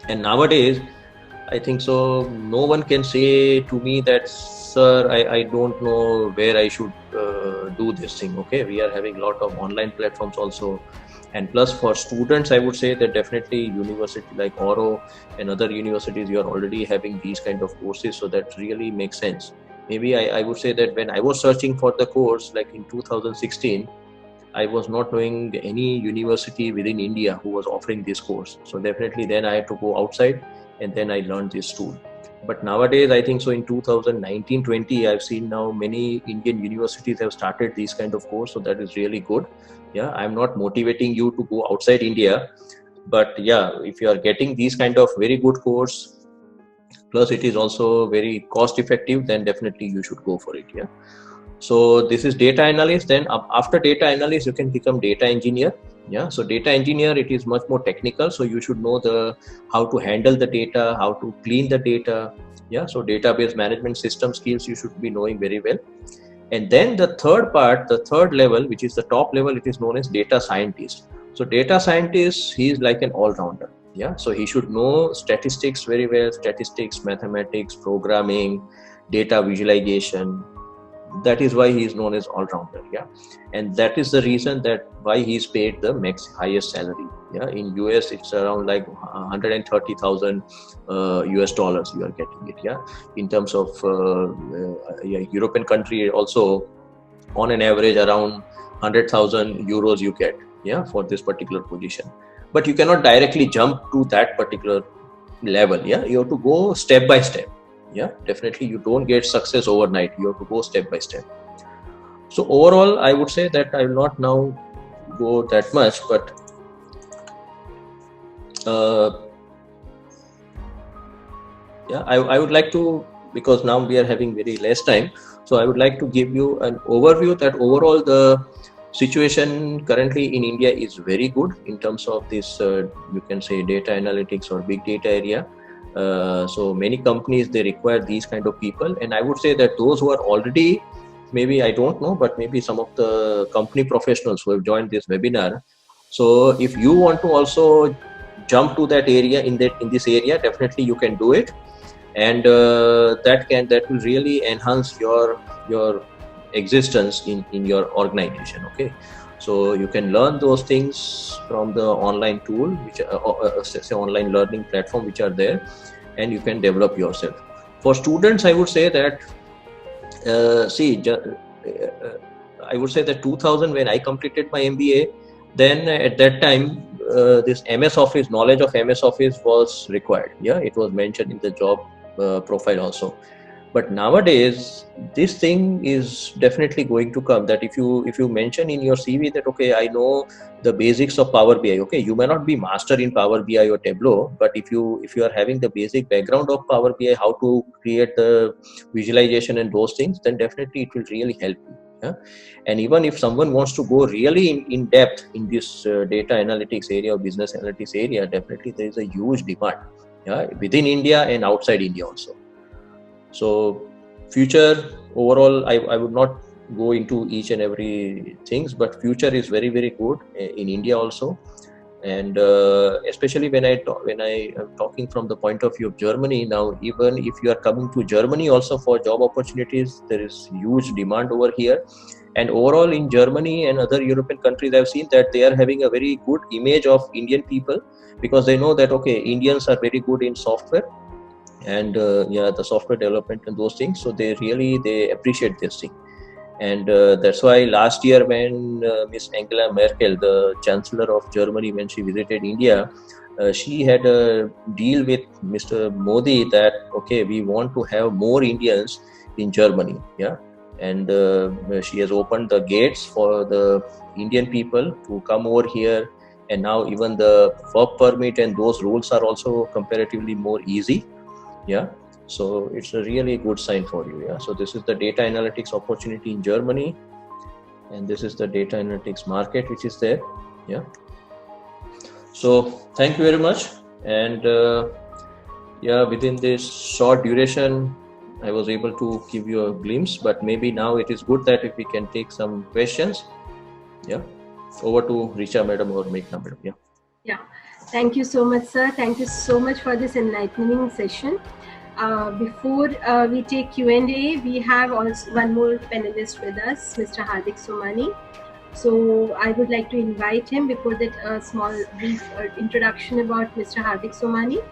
and nowadays I think so no one can say to me that, sir, I don't know where I should do this thing. Okay, we are having a lot of online platforms also, and plus for students I would say that definitely university like Oro and other universities, you are already having these kind of courses, so that really makes sense. Maybe I would say that when I was searching for the course like in 2016, I was not knowing any university within India who was offering this course. So definitely then I had to go outside, and then I learned this tool. But nowadays, I think so in 2019-20, I've seen now many Indian universities have started these kind of course. So that is really good. Yeah, I'm not motivating you to go outside India, but yeah, if you are getting these kind of very good course, plus it is also very cost effective, then definitely you should go for it. Yeah. So this is data analyst. Then after data analyst, you can become data engineer. Yeah. So data engineer, it is much more technical. So you should know how to handle the data, how to clean the data. Yeah. So database management system skills you should be knowing very well. And then the third part, the third level, which is the top level, it is known as data scientist. So data scientist, he is like an all-rounder. Yeah. So he should know statistics very well, statistics, mathematics, programming, data visualization. That is why he is known as all-rounder. Yeah, and that is the reason that why he is paid the highest salary. Yeah, in US it's around like 130,000 US dollars you are getting it. Yeah, in terms of European country also, on an average around 100,000 euros you get. Yeah, for this particular position, but you cannot directly jump to that particular level. Yeah, you have to go step by step. Yeah, definitely you don't get success overnight. You have to go step by step. So overall, I would say that I will not now go that much, but yeah, I would like to, because now we are having very less time, so I would like to give you an overview that overall the situation currently in India is very good in terms of this, you can say data analytics or big data area. So many companies, they require these kind of people, and I would say that those who are already, maybe I don't know, but maybe some of the company professionals who have joined this webinar. So if you want to also jump to that area, in this area, definitely you can do it, and that will really enhance your existence in your organization. Okay. So you can learn those things from the online tool, which say online learning platform which are there, and you can develop yourself. For students, I would say that I would say that 2000, when I completed my MBA, then at that time this MS Office, knowledge of MS Office was required. Yeah, it was mentioned in the job profile also. But nowadays, this thing is definitely going to come, that if you mention in your CV that, okay, I know the basics of Power BI, okay, you may not be master in Power BI or Tableau, but if you are having the basic background of Power BI, how to create the visualization and those things, then definitely it will really help you. Yeah? And even if someone wants to go really in depth in this data analytics area or business analytics area, definitely there is a huge demand, yeah, within India and outside India also. So future overall, I would not go into each and every things, but future is very, very good in India also. And especially when I am talking from the point of view of Germany now, even if you are coming to Germany also for job opportunities, there is huge demand over here. And overall in Germany and other European countries, I've seen that they are having a very good image of Indian people, because they know that, okay, Indians are very good in software and the software development and those things. So they appreciate this thing. And that's why last year when Miss Angela Merkel, the Chancellor of Germany, when she visited India, she had a deal with Mr. Modi that, okay, we want to have more Indians in Germany. Yeah. And she has opened the gates for the Indian people to come over here. And now even the work permit and those rules are also comparatively more easy. Yeah. So it's a really good sign for you. Yeah. So this is the data analytics opportunity in Germany, and this is the data analytics market which is there. Yeah. So thank you very much. And within this short duration, I was able to give you a glimpse, but maybe now it is good that if we can take some questions. Yeah. Over to Richa Madam or Meghna Madam. Yeah. Yeah. Thank you so much, sir. Thank you so much for this enlightening session. Before we take Q&A, we have also one more panelist with us, Mr. Hardik Somani. So I would like to invite him. Before that, a small brief introduction about Mr. Hardik Somani.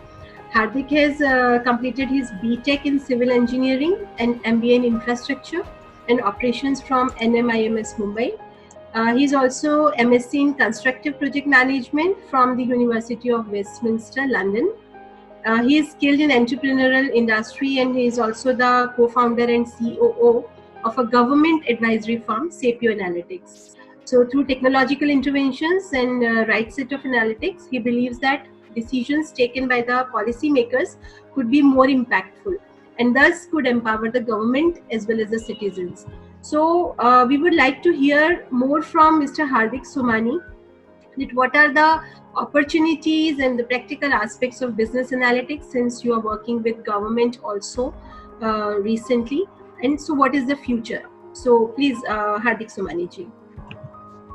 Hardik has completed his BTech in Civil Engineering and MBA in Infrastructure and Operations from NMIMS Mumbai. He's also MSc in Constructive Project Management from the University of Westminster, London. He is skilled in entrepreneurial industry, and he is also the co-founder and COO of a government advisory firm, Sapio Analytics. So through technological interventions and right set of analytics, he believes that decisions taken by the policymakers could be more impactful and thus could empower the government as well as the citizens. So we would like to hear more from Mr. Hardik Somani, that what are the opportunities and the practical aspects of business analytics, since you are working with government also recently, and so what is the future? So please, Hardik Somani ji.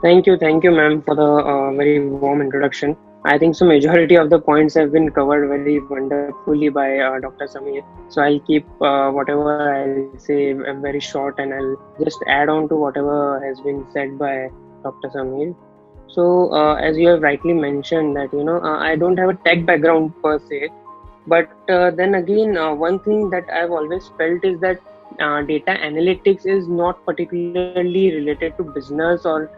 Thank you, ma'am, for the very warm introduction. I think so majority of the points have been covered very wonderfully by Dr. Samir. So I'll keep whatever I'll say very short, and I'll just add on to whatever has been said by Dr. Samir. So as you have rightly mentioned that, I don't have a tech background per se, but then again, one thing that I've always felt is that data analytics is not particularly related to business or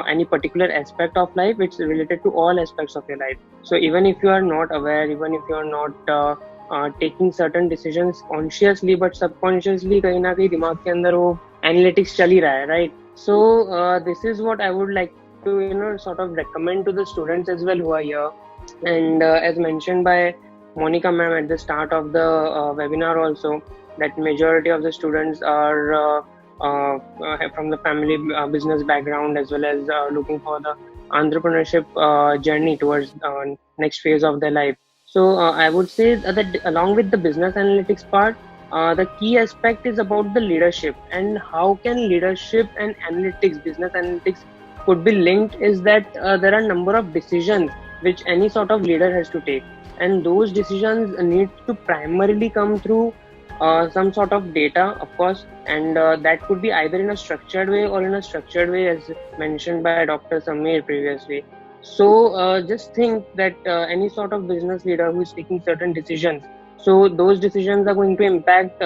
any particular aspect of life. It's related to all aspects of your life. So even if you are not aware, even if you are not taking certain decisions consciously, but subconsciously कहीं ना कहीं दिमाग के अंदर वो analytics चल ही रहा है, right? So this is what I would like to sort of recommend to the students as well who are here. And as mentioned by Monica ma'am at the start of the webinar also, that majority of the students are from the family business background, as well as looking for the entrepreneurship journey towards next phase of their life. So I would say that along with the business analytics part, the key aspect is about the leadership, and how can leadership and analytics, business analytics could be linked is that there are a number of decisions which any sort of leader has to take, and those decisions need to primarily come through some sort of data, of course, and that could be either in a structured way or in a structured way, as mentioned by Dr. Samir previously. So just think that any sort of business leader who is taking certain decisions, so those decisions are going to impact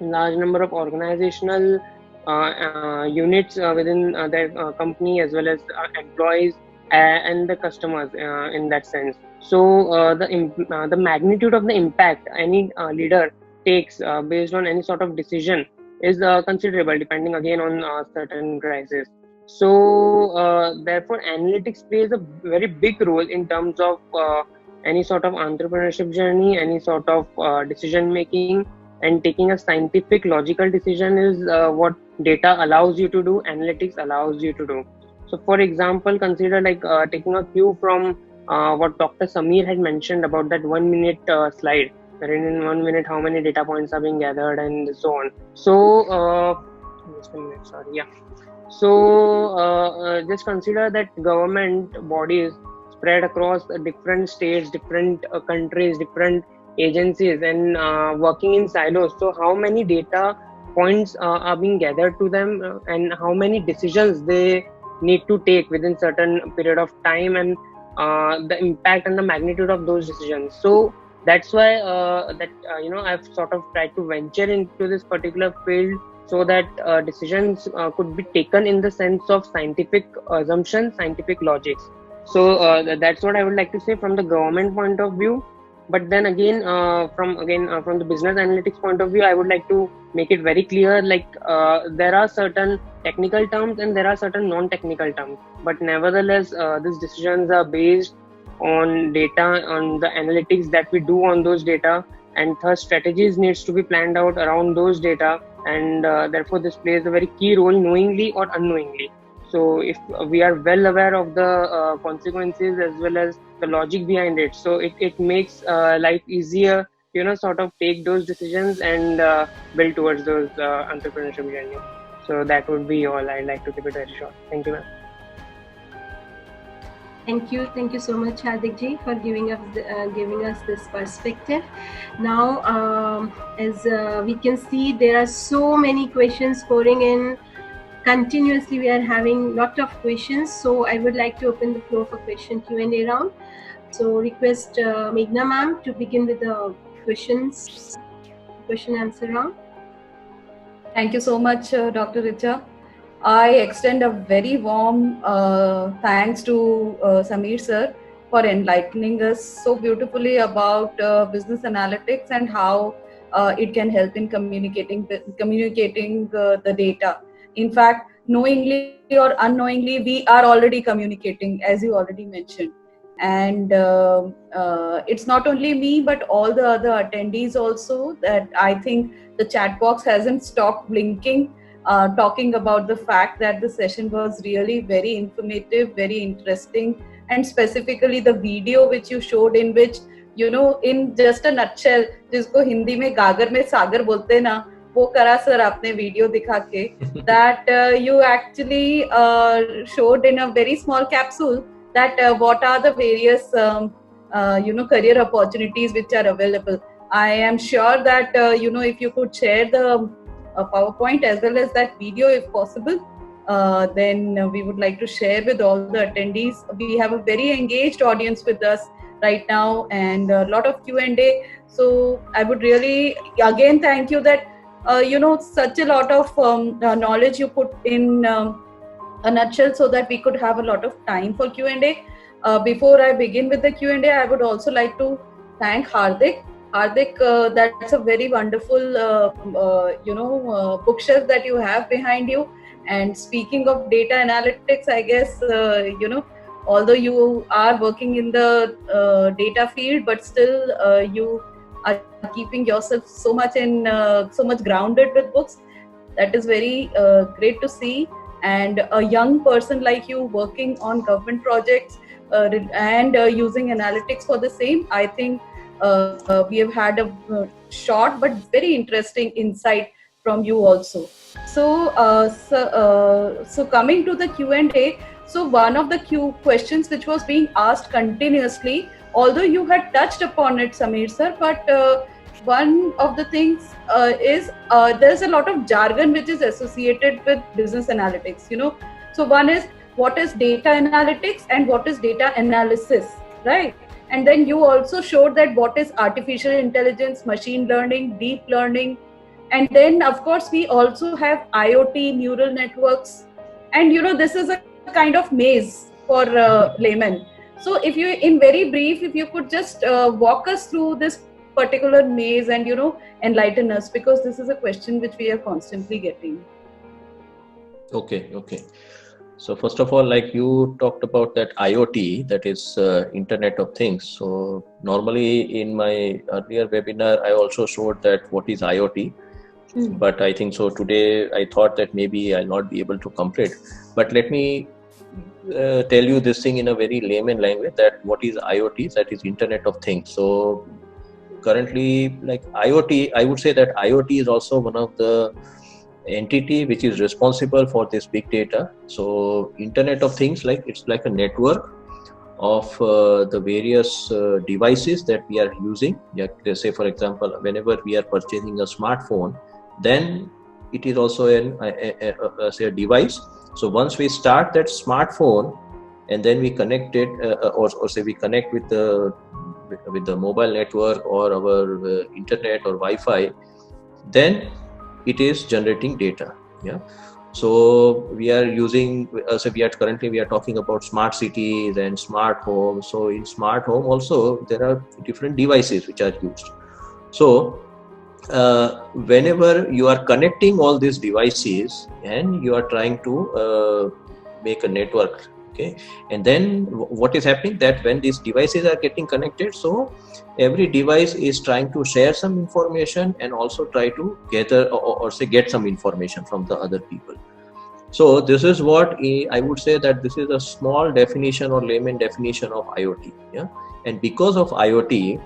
large number of organizational units within their company, as well as employees and the customers in that sense. So the magnitude of the impact any leader takes based on any sort of decision is considerable, depending again on certain crises. So therefore analytics plays a very big role in terms of any sort of entrepreneurship journey, any sort of decision making, and taking a scientific logical decision is what data allows you to do, analytics allows you to do. So for example, consider like taking a cue from what Dr. Samir had mentioned about that 1 minute slide, wherein in 1 minute how many data points are being gathered and so on. So just a minute, sorry, yeah. So just consider that government bodies spread across different states, different countries, different agencies, and working in silos. So how many data points are being gathered to them, and how many decisions they need to take within certain period of time, and the impact and the magnitude of those decisions. So that's why I've sort of tried to venture into this particular field, so that decisions could be taken in the sense of scientific assumptions, scientific logics. So that's what I would like to say from the government point of view. But then again, from the business analytics point of view, I would like to make it very clear, like there are certain technical terms and there are certain non-technical terms, but nevertheless these decisions are based on data, on the analytics that we do on those data, and thus strategies needs to be planned out around those data, and therefore this plays a very key role, knowingly or unknowingly. So if we are well aware of the consequences as well as the logic behind it, so it makes life easier, sort of take those decisions and build towards those entrepreneurship journey. So that would be all. I'd like to keep it very short. Thank you, ma'am. Thank you so much, Hardik ji, for giving us this perspective. Now, as we can see, there are so many questions pouring in. Continuously, we are having lot of questions. So I would like to open the floor for question Q&A round. So request Meghna ma'am to begin with the question answer round. Thank you so much, Dr. Richa. I extend a very warm thanks to Sameer sir for enlightening us so beautifully about business analytics and how it can help in communicating the data. In fact, knowingly or unknowingly, we are already communicating, as you already mentioned. And it's not only me, but all the other attendees also, that I think the chat box hasn't stopped blinking, talking about the fact that the session was really very informative, very interesting, and specifically the video which you showed, in which, you know, in just a nutshell, जिसको हिंदी में गागर में सागर बोलते हैं ना, वो करा sir आपने वीडियो दिखा के, that you actually showed in a very small capsule that what are the various career opportunities which are available. I am sure that if you could share the PowerPoint as well as that video if possible, then we would like to share with all the attendees. We have a very engaged audience with us right now and a lot of Q&A. So I would really again thank you that such a lot of knowledge you put in a nutshell, so that we could have a lot of time for Q&A. Before I begin with the Q&A, I would also like to thank Hardik. Hardik, that's a very wonderful bookshelf that you have behind you. And speaking of data analytics, I guess although you are working in the data field, but still you are keeping yourself so much grounded with books. That is very great to see. And a young person like you working on government projects and using analytics for the same, I think we have had a short but very interesting insight from you also. So coming to the Q&A, so one of the questions which was being asked continuously, although you had touched upon it, Sameer sir, but one of the things is there's a lot of jargon which is associated with business analytics, So one is, what is data analytics and what is data analysis, right? And then you also showed that what is artificial intelligence, machine learning, deep learning. And then of course we also have IoT, neural networks. And this is a kind of maze for laymen. So if you, in very brief, if you could just walk us through this particular maze and enlighten us, because this is a question which we are constantly getting. Okay. So first of all, like you talked about that IoT, that is Internet of Things. So normally in my earlier webinar, I also showed that what is IoT. But I think so today I thought that maybe I'll not be able to complete. But let me tell you this thing in a very layman language, that what is IoT, that is Internet of Things. So currently, like IoT, I would say that IoT is also one of the entity which is responsible for this big data. So Internet of Things, like it's like a network of the various devices that we are using. Let's say, for example, whenever we are purchasing a smartphone, then it is also a device. So once we start that smartphone and then we connect it, or say we connect with the mobile network or our internet or Wi-Fi, then it is generating data. So we are using, currently we are talking about smart cities and smart homes. So in smart home also there are different devices which are used. So whenever you are connecting all these devices and you are trying to make a network, okay, and then what is happening, that when these devices are getting connected, so every device is trying to share some information and also try to gather or say get some information from the other people. So this is what I would say, that this is a small definition or layman definition of IoT. And because of IoT,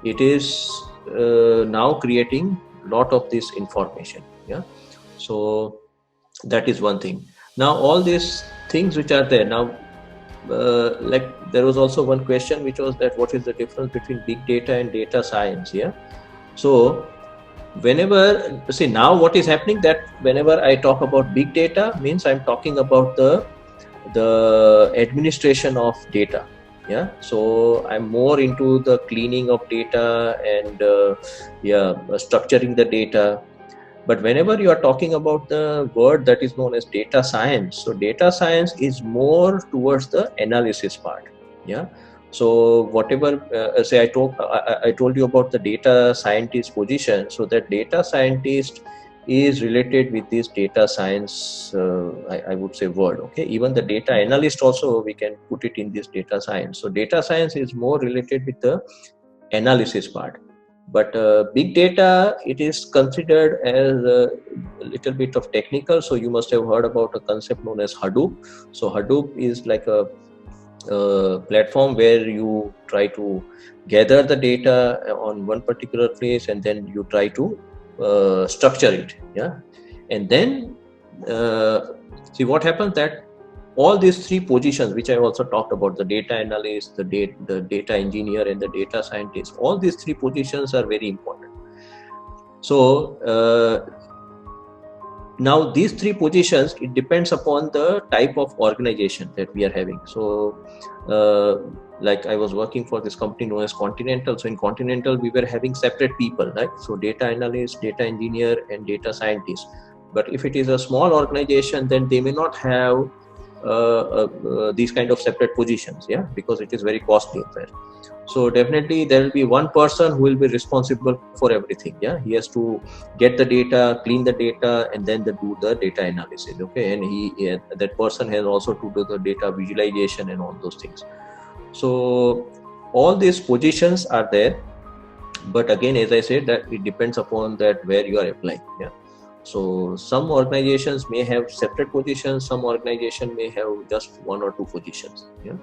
it is now creating a lot of this information. So that is one thing. Now all these things which are there now, like there was also one question which was that what is the difference between big data and data science? So whenever, see, now what is happening, that whenever I talk about big data, means I'm talking about the administration of data. So I'm more into the cleaning of data and structuring the data. But whenever you are talking about the word that is known as data science, so data science is more towards the analysis part. Yeah. So whatever, say I told you about the data scientist position. So that data scientist is related with this data science, I would say word. Okay. Even the data analyst also, we can put it in this data science. So data science is more related with the analysis part. But big data, it is considered as a little bit of technical. So you must have heard about a concept known as Hadoop. So Hadoop is like a platform where you try to gather the data on one particular place, and then you try to structure it. Yeah. And then see what happens, that all these three positions which I also talked about, the data analyst, the data engineer, and the data scientist, all these three positions are very important. So now these three positions, it depends upon the type of organization that we are having. So like I was working for this company known as Continental. So in Continental, we were having separate people, right? So data analyst, data engineer, and data scientist. But if it is a small organization, then they may not have these kind of separate positions, yeah, because it is very costly. So definitely there will be one person who will be responsible for everything. Yeah, he has to get the data, clean the data, and then do the data analysis. Okay, and that person has also to do the data visualization and all those things. So all these positions are there, but again, as I said, that it depends upon that where you are applying. Yeah. So some organizations may have separate positions, some organization may have just one or two positions. Yeah.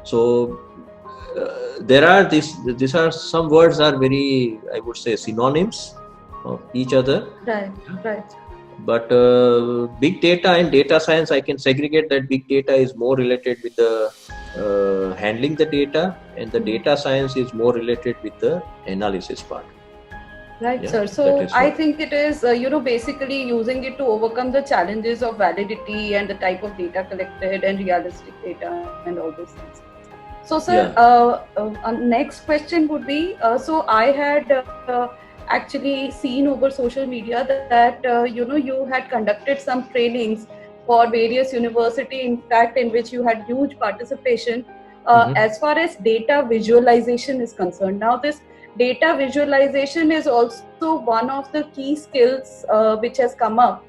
So there are these are some words are very, I would say, synonyms of each other. Right. But big data and data science, I can segregate that big data is more related with the handling the data, and the data science is more related with the analysis part. Right, yeah, sir. So I think it is, basically using it to overcome the challenges of validity and the type of data collected and realistic data and all those things. So, sir, next question would be, so I had actually seen over social media that, you had conducted some trainings for various universities, in fact, in which you had huge participation as far as data visualization is concerned. Now, this data visualization is also one of the key skills which has come up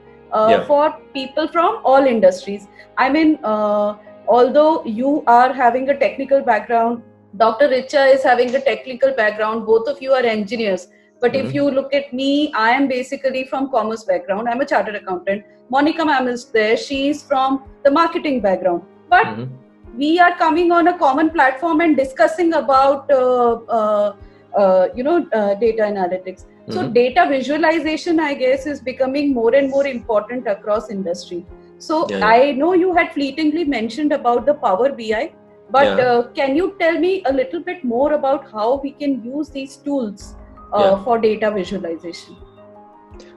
for people from all industries. I mean, although you are having a technical background, Dr. Richa is having a technical background, both of you are engineers. But if you look at me, I am basically from commerce background. I'm a chartered accountant. Monica ma'am is there. She's from the marketing background. But we are coming on a common platform and discussing about data analytics. So data visualization, I guess, is becoming more and more important across industry. So I know you had fleetingly mentioned about the Power BI, but can you tell me a little bit more about how we can use these tools for data visualization?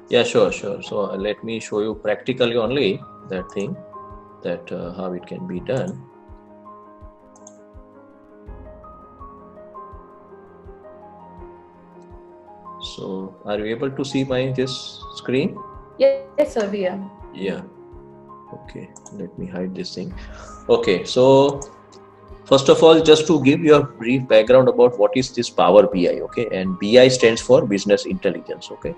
Yeah, sure. So let me show you practically only that thing, that how it can be done. So are you able to see this screen? Yes, sir, we are. Yeah. Okay, let me hide this thing. Okay, so first of all, just to give you a brief background about what is this Power BI, okay, and BI stands for business intelligence, okay.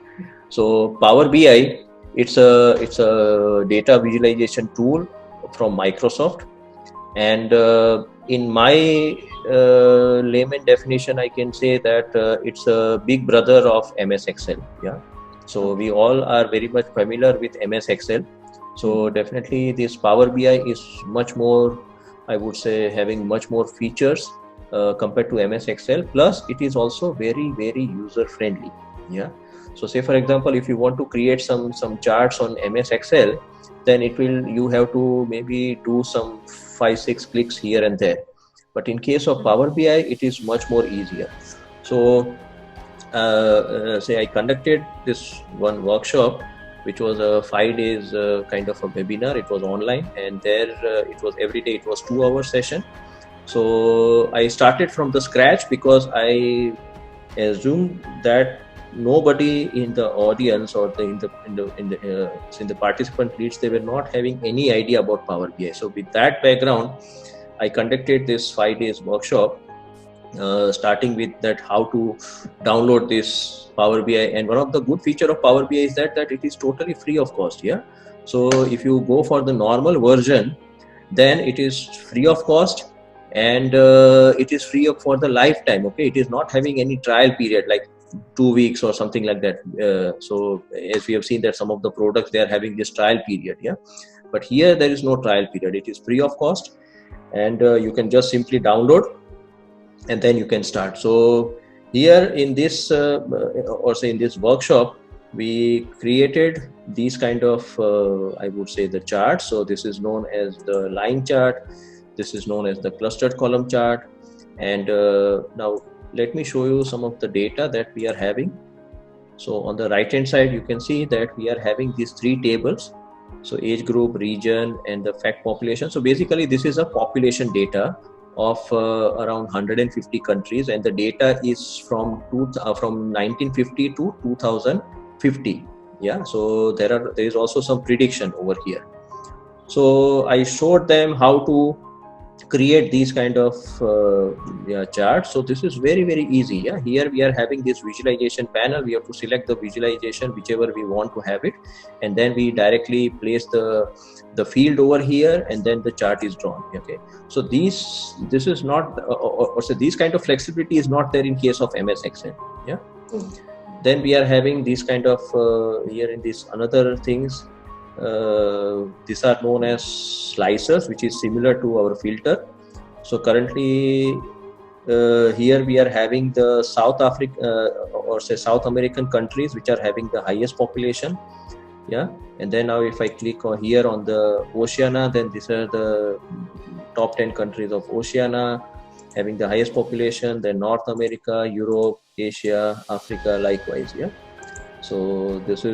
So Power BI, it's a data visualization tool from Microsoft, and in my layman definition, I can say that it's a big brother of MS Excel. Yeah, so we all are very much familiar with MS Excel. So definitely this Power BI is much more, I would say, having much more features compared to MS Excel. Plus it is also very, very user friendly. Yeah. So say for example, if you want to create some charts on MS Excel, then you have to maybe do some 5-6 clicks here and there. But in case of Power BI, it is much more easier. So say I conducted this one workshop, which was a 5 days kind of a webinar. It was online, and there it was every day. It was 2-hour session. So I started from the scratch because I assumed that nobody in the audience or in the participant leads, they were not having any idea about Power BI. So with that background, I conducted this 5 days workshop, starting with that how to download this Power BI. And one of the good feature of Power BI is that it is totally free of cost. Yeah. So if you go for the normal version, then it is free of cost, and it is free for the lifetime. Okay, it is not having any trial period like 2 weeks or something like that. So as we have seen that some of the products, they are having this trial period. Yeah, but here there is no trial period. It is free of cost, and you can just simply download and then you can start. So here in this in this workshop, we created these kind of I would say the charts. So this is known as the line chart, this is known as the clustered column chart. And now let me show you some of the data that we are having. So on the right hand side, you can see that we are having these 3 tables. So age group, region, and the fact population. So basically this is a population data of around 150 countries, and the data is from 1950 to 2050. Yeah, so there is also some prediction over here. So I showed them how to create these kind of charts. So this is very, very easy. Yeah, here we are having this visualization panel. We have to select the visualization whichever we want to have it, and then we directly place the field over here, and then the chart is drawn. Okay, so this is not so this kind of flexibility is not there in case of MS Excel. Yeah. Then we are having these kind of here in this another things. These are known as slicers, which is similar to our filter. So currently here we are having the South American countries which are having the highest population. Yeah, and then now if I click on here on the Oceania, then these are the top 10 countries of Oceania having the highest population. Then North America, Europe, Asia, Africa likewise. Yeah. So these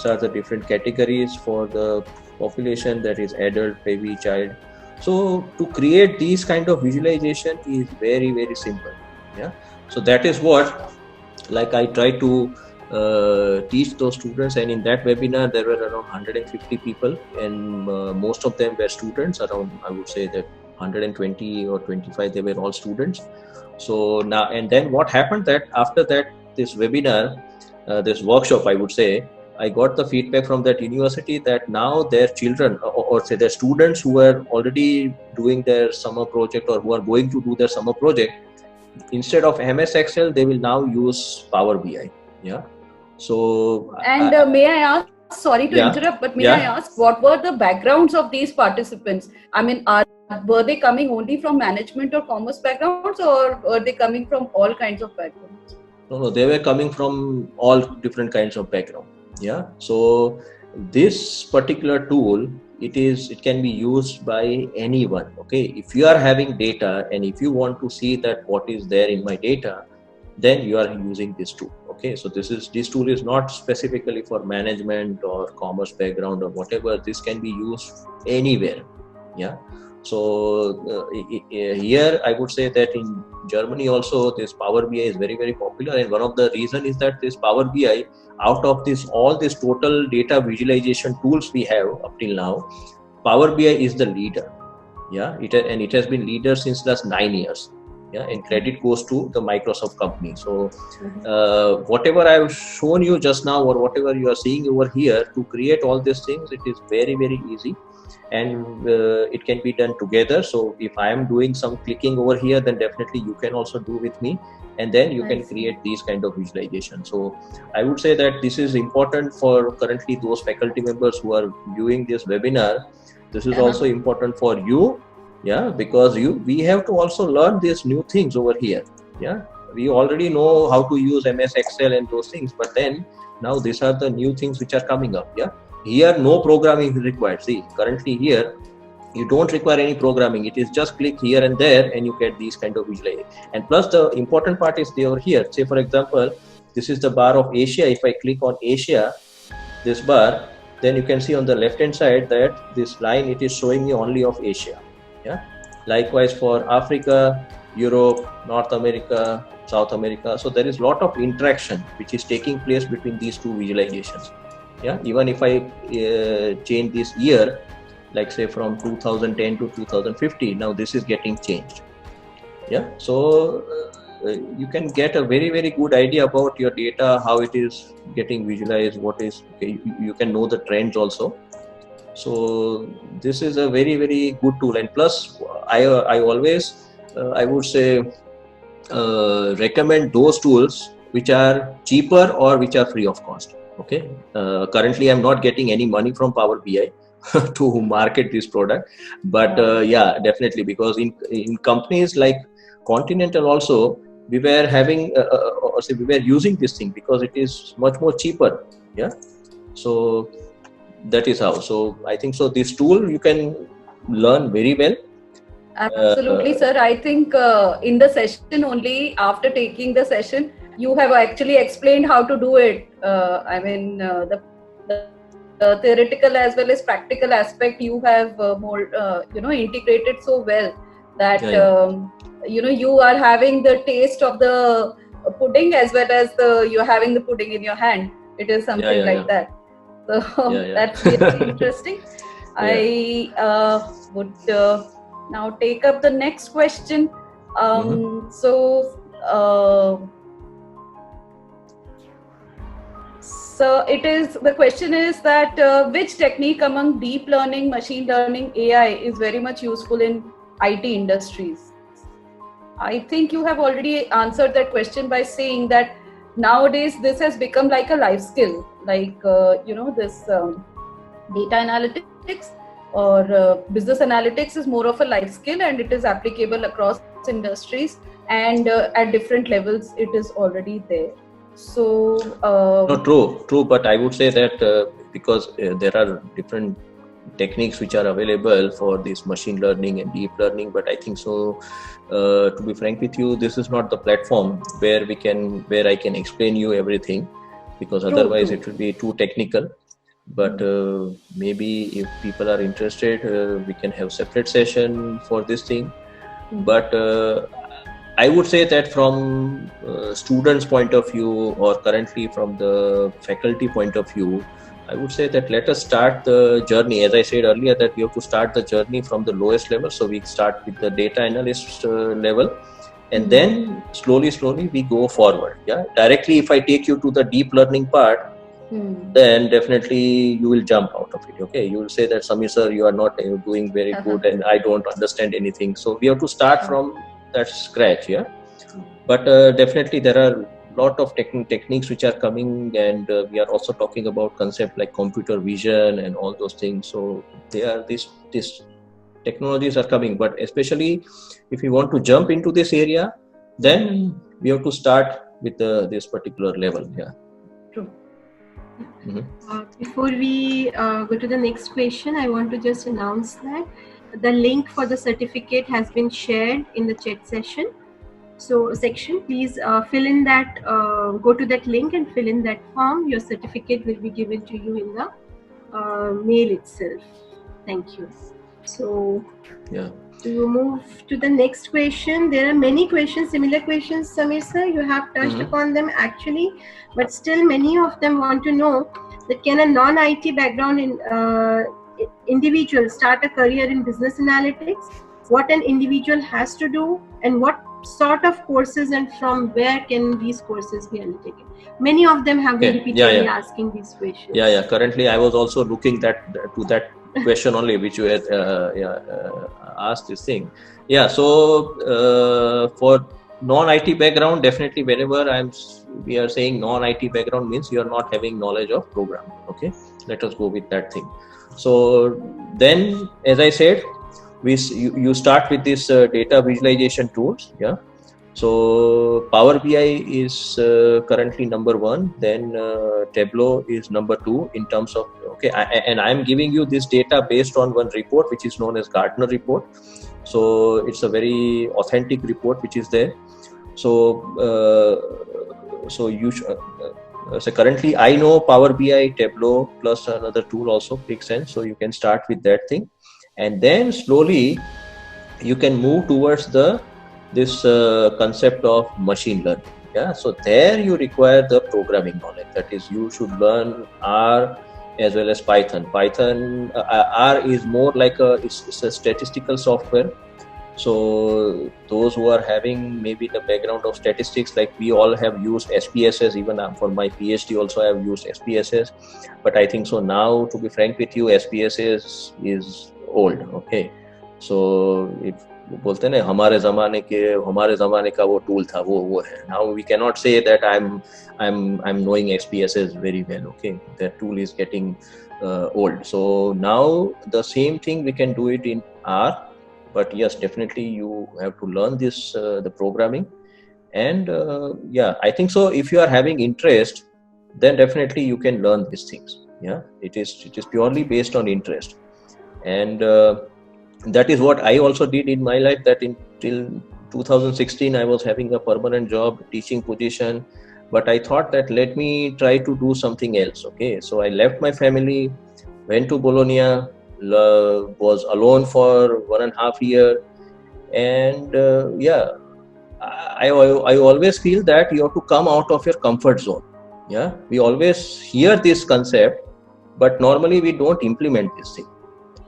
are the different categories for the population, that is adult, baby, child. So to create these kind of visualization is very, very simple. Yeah. So that is what like I try to teach those students, and in that webinar there were around 150 people, and most of them were students. Around, I would say that 120 or 25, they were all students. So now, and then what happened that after that, this webinar, this workshop, I would say, I got the feedback from that university that now their children or say their students who are already doing their summer project or who are going to do their summer project, instead of MS Excel, they will now use Power BI. Yeah. So and may I ask, sorry to interrupt, but may I ask, what were the backgrounds of these participants? I mean, were they coming only from management or commerce backgrounds, or were they coming from all kinds of backgrounds? No, they were coming from all different kinds of background. Yeah. So this particular tool, it can be used by anyone. Okay. If you are having data and if you want to see that what is there in my data, then you are using this tool. Okay. So this tool is not specifically for management or commerce background or whatever. This can be used anywhere. Yeah. So here I would say that in Germany also this Power BI is very, very popular, and one of the reason is that this Power BI, out of all this total data visualization tools we have up till now, Power BI is the leader. Yeah, it has been leader since last 9 years. Yeah, and credit goes to the Microsoft company. So whatever I have shown you just now, or whatever you are seeing over here, to create all these things, it is very, very easy. And it can be done together. So if I am doing some clicking over here, then definitely you can also do with me, and then you can create these kind of visualization. So I would say that this is important for currently those faculty members who are viewing this webinar. This is also important for you. Yeah, because we have to also learn these new things over here. Yeah, we already know how to use MS Excel and those things, but then now these are the new things which are coming up. Yeah. Here no programming is required. See, currently here you don't require any programming. It is just click here and there and you get these kind of visualization. And plus the important part is over here. Say for example, this is the bar of Asia. If I click on Asia, this bar, then you can see on the left hand side that this line, it is showing me only of Asia. Yeah. Likewise for Africa, Europe, North America, South America. So there is a lot of interaction which is taking place between these two visualizations. Yeah, even if I change this year, like say from 2010 to 2050, now this is getting changed. Yeah, so you can get a very, very good idea about your data, how it is getting visualized, what is, okay, you can know the trends also. So this is a very, very good tool. And plus I always, I would say, recommend those tools which are cheaper or which are free of cost. Okay. Currently I'm not getting any money from Power BI to market this product, but yeah, definitely, because in companies like Continental also, we were having or say we were using this thing because it is much more cheaper. Yeah, so that is how. So I think so this tool you can learn very well. Absolutely, sir. I think in the session only, after taking the session, you have actually explained how to do it. I mean, the theoretical as well as practical aspect you have more integrated so well that you are having the taste of the pudding as well as you're having the pudding in your hand. It is something like that. So that's really interesting. I would now take up the next question. So it is, the question is that which technique among deep learning, machine learning, AI is very much useful in IT industries? I think you have already answered that question by saying that nowadays this has become like a life skill, like this data analytics or business analytics is more of a life skill, and it is applicable across industries, and at different levels it is already there. So no, true, but I would say that because there are different techniques which are available for this machine learning and deep learning, but I think so to be frank with you, this is not the platform where I can explain you everything, because otherwise it will be too technical. But maybe if people are interested, we can have separate session for this thing. But I would say that from students' point of view, or currently from the faculty point of view, I would say that let us start the journey. As I said earlier, that we have to start the journey from the lowest level. So we start with the data analyst level, and then slowly we go forward. Yeah, directly if I take you to the deep learning part, then definitely you will jump out of it. Okay, you will say that Samir sir, you are not doing very good, and I don't understand anything. So we have to start from that scratch. Yeah, but definitely there are lot of techniques which are coming, and we are also talking about concept like computer vision and all those things. So these technologies are coming, but especially if you want to jump into this area, then we have to start with this particular level. Yeah. True. Before we go to the next question, I want to just announce that the link for the certificate has been shared in the chat session. So section, please fill in that, go to that link and fill in that form. Your certificate will be given to you in the mail itself. Thank you. So to move to the next question, there are many questions, similar questions, Samir sir, you have touched upon them actually, but still many of them want to know that can a non-IT background individual start a career in business analytics? What an individual has to do, and what sort of courses and from where can these courses be undertaken? Many of them have been repeatedly asking these questions. Currently I was also looking to that question only, which you had asked this thing. So for non-IT background, definitely whenever we are saying non-IT background means you are not having knowledge of programming. Okay, let us go with that thing. So then, as I said, you start with this data visualization tools. Yeah, so Power BI is currently number 1, then Tableau is number 2 in terms of and I am giving you this data based on one report which is known as Gartner report. So it's a very authentic report which is there. So so currently I know Power BI, Tableau plus another tool also, ClickSense. So you can start with that thing, and then slowly you can move towards the this concept of machine learning. Yeah, so there you require the programming knowledge. That is, you should learn R as well as Python. R is more like it's a statistical software. So those who are having maybe the background of statistics, like we all have used SPSS, even for my PhD also I have used SPSS. But I think so now, to be frank with you, SPSS is old. Okay, so if बोलते हैं ना हमारे ज़माने का वो tool था वो है. Now we cannot say that I'm knowing SPSS very well. Okay, that tool is getting old. So now the same thing we can do it in R, but yes, definitely you have to learn this the programming. And yeah, I think so. If you are having interest, then definitely you can learn these things. Yeah, it is purely based on interest, and that is what I also did in my life. That till 2016 I was having a permanent job, teaching position, but I thought that let me try to do something else. Okay, so I left my family, went to Bologna, was alone for 1.5 years, and yeah, I always feel that you have to come out of your comfort zone. Yeah, we always hear this concept, but normally we don't implement this thing.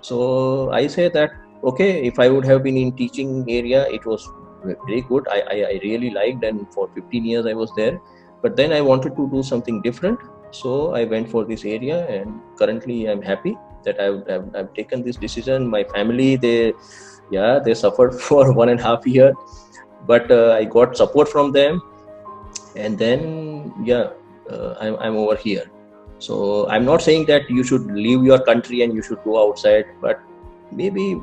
So I say that, okay, if I would have been in teaching area, it was very good. I really liked, and for 15 years I was there. But then I wanted to do something different. So I went for this area, and currently I'm happy that I've taken this decision. My family, they suffered for 1.5 years, but I got support from them. And then, I'm over here. So I'm not saying that you should leave your country and you should go outside, but maybe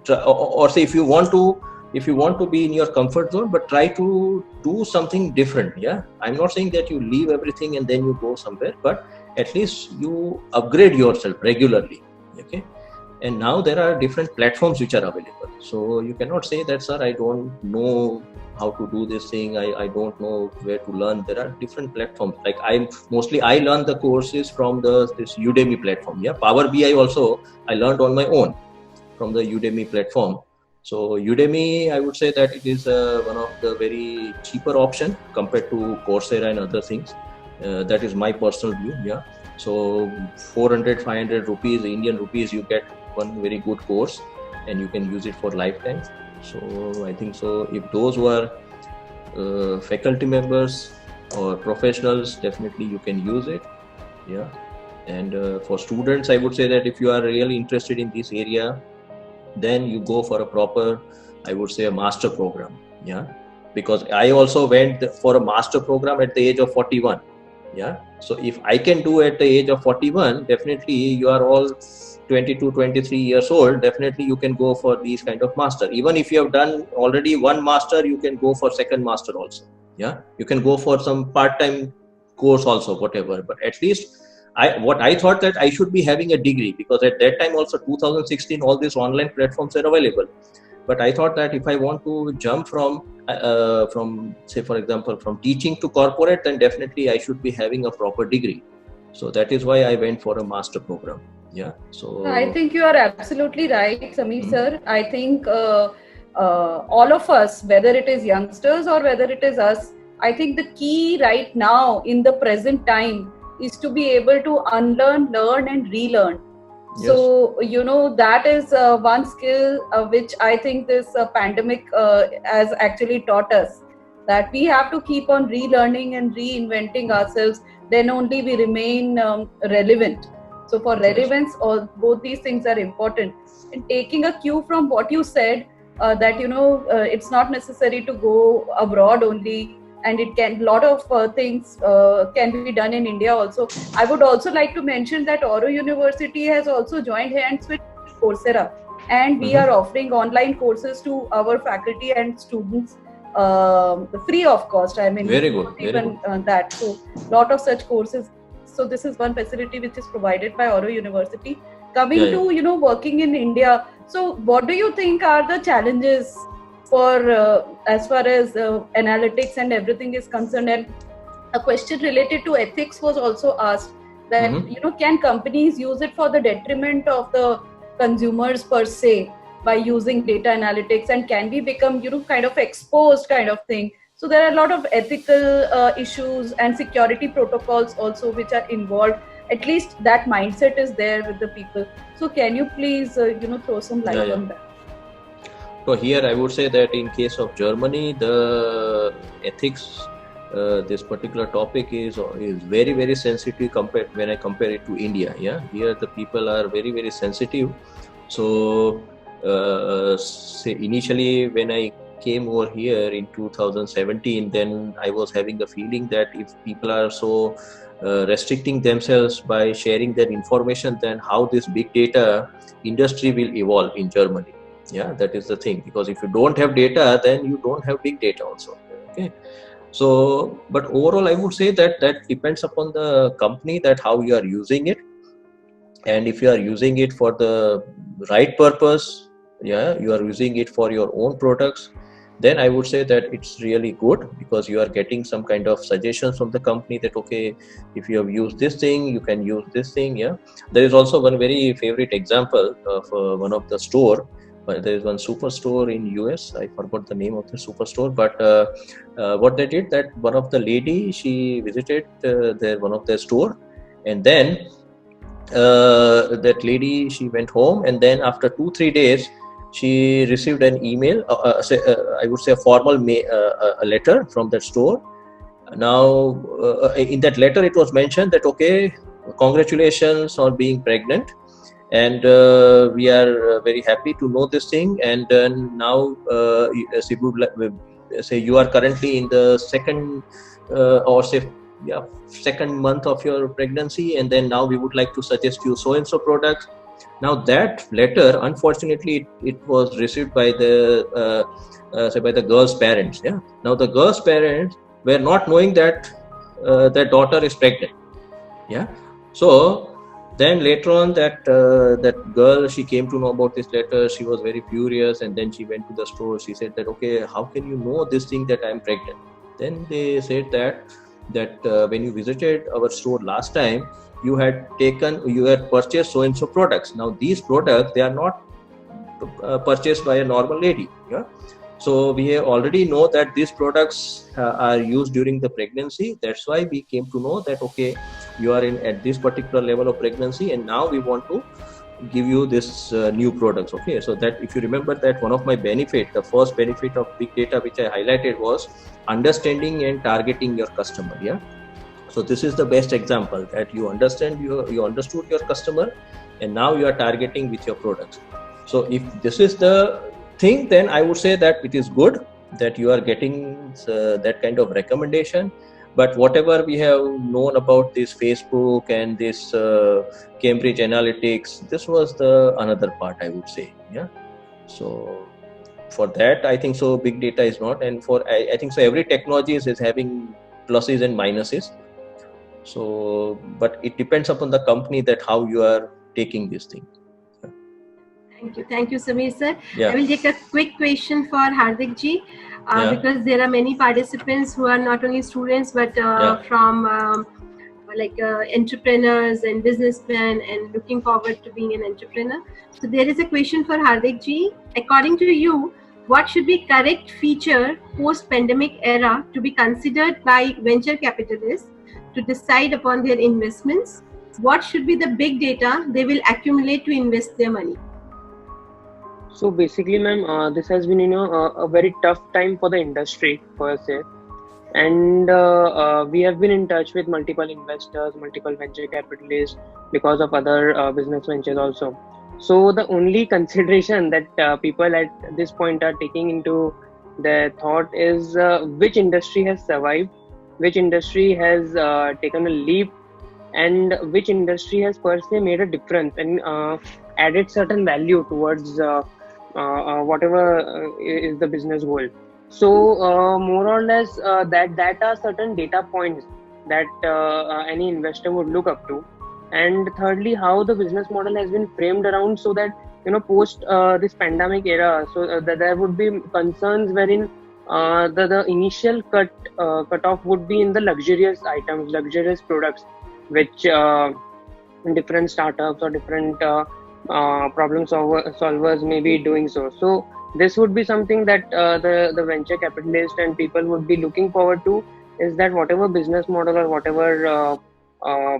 or say if you want to be in your comfort zone, but try to do something different. Yeah, I'm not saying that you leave everything and then you go somewhere, but at least you upgrade yourself regularly. Okay, and now there are different platforms which are available. So you cannot say that, sir, I don't know how to do this thing, I don't know where to learn. There are different platforms. Like I learned the courses from this Udemy platform. Yeah, Power BI also I learned on my own from the Udemy platform. So Udemy, I would say that it is one of the very cheaper option compared to Coursera and other things. That is my personal view. Yeah, so 400-500 rupees, Indian rupees, you get one very good course, and you can use it for lifetime. So I think so. If those who are faculty members or professionals, definitely you can use it. Yeah, and for students, I would say that if you are really interested in this area, then you go for a proper, I would say, a master program. Yeah, because I also went for a master program at the age of 41. Yeah, so if I can do at the age of 41, definitely you are all 22, 23 years old, definitely you can go for these kind of master. Even if you have done already one master, you can go for second master also. Yeah, you can go for some part-time course also, whatever. But at least I thought that I should be having a degree, because at that time also 2016, all these online platforms are available. But I thought that if I want to jump from say, for example, from teaching to corporate, then definitely I should be having a proper degree. So that is why I went for a master program. Yeah. So I think you are absolutely right, Sameer sir. I think all of us, whether it is youngsters or whether it is us, I think the key right now in the present time is to be able to unlearn, learn and relearn. Yes. So, that is one skill which I think this pandemic has actually taught us, that we have to keep on relearning and reinventing ourselves. Then only we remain relevant. So for relevance, both these things are important. And taking a cue from what you said, that, it's not necessary to go abroad only, and it can, lot of things can be done in India also. I would also like to mention that Oro University has also joined hands with Coursera, and we are offering online courses to our faculty and students free of cost. I mean, very good. That. So lot of such courses. So this is one facility which is provided by Oro University. Coming to, working in India. So what do you think are the challenges for as far as analytics and everything is concerned? And a question related to ethics was also asked, that, can companies use it for the detriment of the consumers per se? by using data analytics, and can we become, kind of exposed kind of thing? So there are a lot of ethical issues and security protocols also which are involved. At least that mindset is there with the people. So can you please, throw some light on that? So here I would say that in case of Germany, the ethics, this particular topic is very, very sensitive compared when I compare it to India. Yeah, here the people are very, very sensitive. So say initially when I came over here in 2017, then I was having the feeling that if people are so restricting themselves by sharing their information, then how this big data industry will evolve in Germany. Yeah, that is the thing, because if you don't have data, then you don't have big data also. Okay, so but overall I would say that depends upon the company, that how you are using it, and if you are using it for the right purpose, yeah, you are using it for your own products, then I would say that it's really good, because you are getting some kind of suggestions from the company that okay, if you have used this thing, you can use this thing. Yeah, there is also one very favorite example of one of the store. There is one superstore in US. I forgot the name of the superstore, but what they did, that one of the lady, she visited one of their store, and then that lady, she went home, and then after 2-3 days she received an email, I would say a formal a letter from that store. Now in that letter it was mentioned that okay, congratulations on being pregnant, and we are very happy to know this thing, and now say you are currently in the second second month of your pregnancy, and then now we would like to suggest you so and so products. Now that letter, unfortunately, it was received by the by the girl's parents. Yeah. Now the girl's parents were not knowing that their daughter is pregnant. Yeah. So then later on, that girl, she came to know about this letter. She was very furious, and then she went to the store. She said that okay, how can you know this thing that I am pregnant? Then they said that when you visited our store last time, you had purchased so and so products. Now these products, they are not purchased by a normal lady. Yeah. So we already know that these products are used during the pregnancy. That's why we came to know that okay, you are at this particular level of pregnancy, and now we want to give you this new products. Okay, so that if you remember that one of my the first benefit of big data which I highlighted was understanding and targeting your customer. Yeah. So this is the best example, that you understood your customer, and now you are targeting with your products. So if this is the thing, then I would say that it is good that you are getting that kind of recommendation. But whatever we have known about this Facebook and this Cambridge Analytics, this was the another part, I would say. Yeah. So for that, I think so big data is not, and for I think so every technology is having pluses and minuses. So, but it depends upon the company that how you are taking this thing. Thank you, Sameer sir. Yeah. I will take a quick question for Hardik ji, because there are many participants who are not only students but from entrepreneurs and businessmen and looking forward to being an entrepreneur. So there is a question for Hardik ji. According to you, what should be correct feature post-pandemic era to be considered by venture capitalists to decide upon their investments? What should be the big data they will accumulate to invest their money? So basically, ma'am, this has been a very tough time for the industry per se, and we have been in touch with multiple investors, multiple venture capitalists because of other business ventures also. So the only consideration that people at this point are taking into their thought is which industry has survived, which industry has taken a leap, and which industry has per se made a difference and added certain value towards whatever is the business goal. So more or less that are certain data points that any investor would look up to. And thirdly, how the business model has been framed around, so that post this pandemic era, so that there would be concerns wherein the initial cutoff would be in the luxurious items, luxurious products, which different startups or different problem solvers may be doing so. So this would be something that the venture capitalist and people would be looking forward to, is that whatever business model or whatever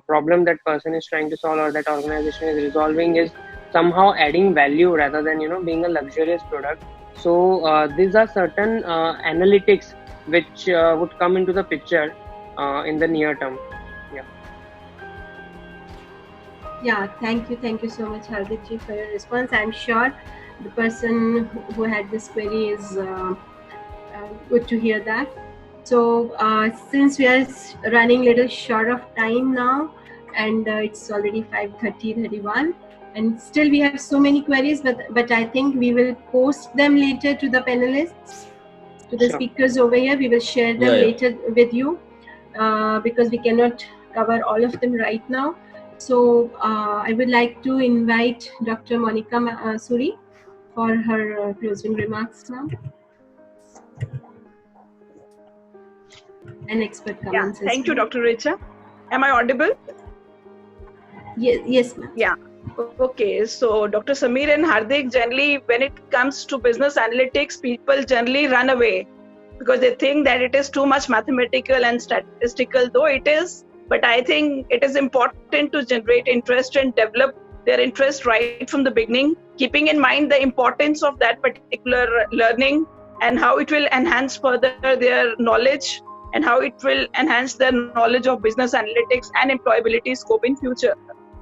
problem that person is trying to solve or that organization is resolving is somehow adding value rather than being a luxurious product. So these are certain analytics which would come into the picture in the near term. Yeah, thank you so much, Hardik ji, for your response. I'm sure the person who had this query is good to hear that. So since we are running little short of time now, and it's already 5:31, and still we have so many queries, but I think we will post them later to the panelists, to the speakers over here. We will share them later with you because we cannot cover all of them right now. So I would like to invite Dr. Monica Suri for her closing remarks now. And expert comments. Yeah, thank you, Dr. Richa. Am I audible? Yes, ma'am. Yeah. Okay, so Dr. Sameer and Hardik, generally when it comes to business analytics, people generally run away because they think that it is too much mathematical and statistical, though it is. But I think it is important to generate interest and develop their interest right from the beginning, keeping in mind the importance of that particular learning and how it will enhance further their knowledge and how it will enhance their knowledge of business analytics and employability scope in future.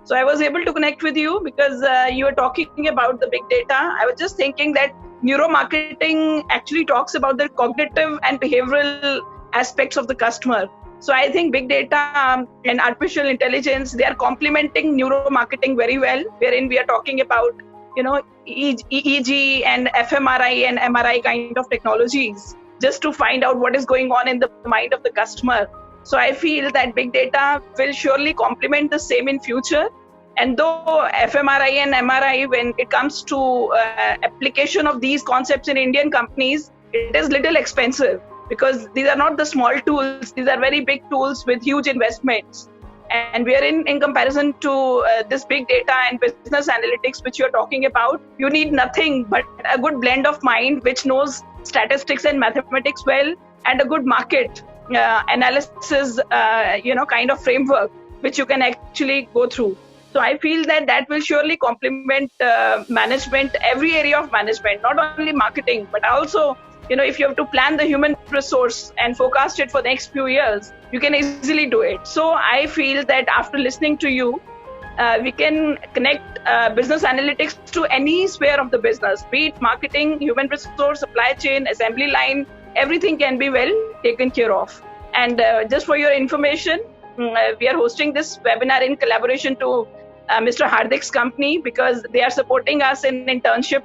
So I was able to connect with you because you were talking about the big data. I was just thinking that neuromarketing actually talks about the cognitive and behavioral aspects of the customer. So I think big data and artificial intelligence, they are complementing neuromarketing very well, wherein we are talking about, EEG and fMRI and MRI kind of technologies, just to find out what is going on in the mind of the customer. So I feel that big data will surely complement the same in future. And though fMRI and MRI, when it comes to application of these concepts in Indian companies, it is little expensive because these are not the small tools. These are very big tools with huge investments. And we are in comparison to this big data and business analytics, which you're talking about, you need nothing but a good blend of mind, which knows statistics and mathematics well, and a good market analysis, kind of framework, which you can actually go through. So I feel that will surely complement management, every area of management, not only marketing, but also, if you have to plan the human resource and forecast it for the next few years, you can easily do it. So I feel that after listening to you, we can connect business analytics to any sphere of the business, be it marketing, human resource, supply chain, assembly line, everything can be well taken care of. And just for your information, we are hosting this webinar in collaboration to Mr. Hardik's company, because they are supporting us in internship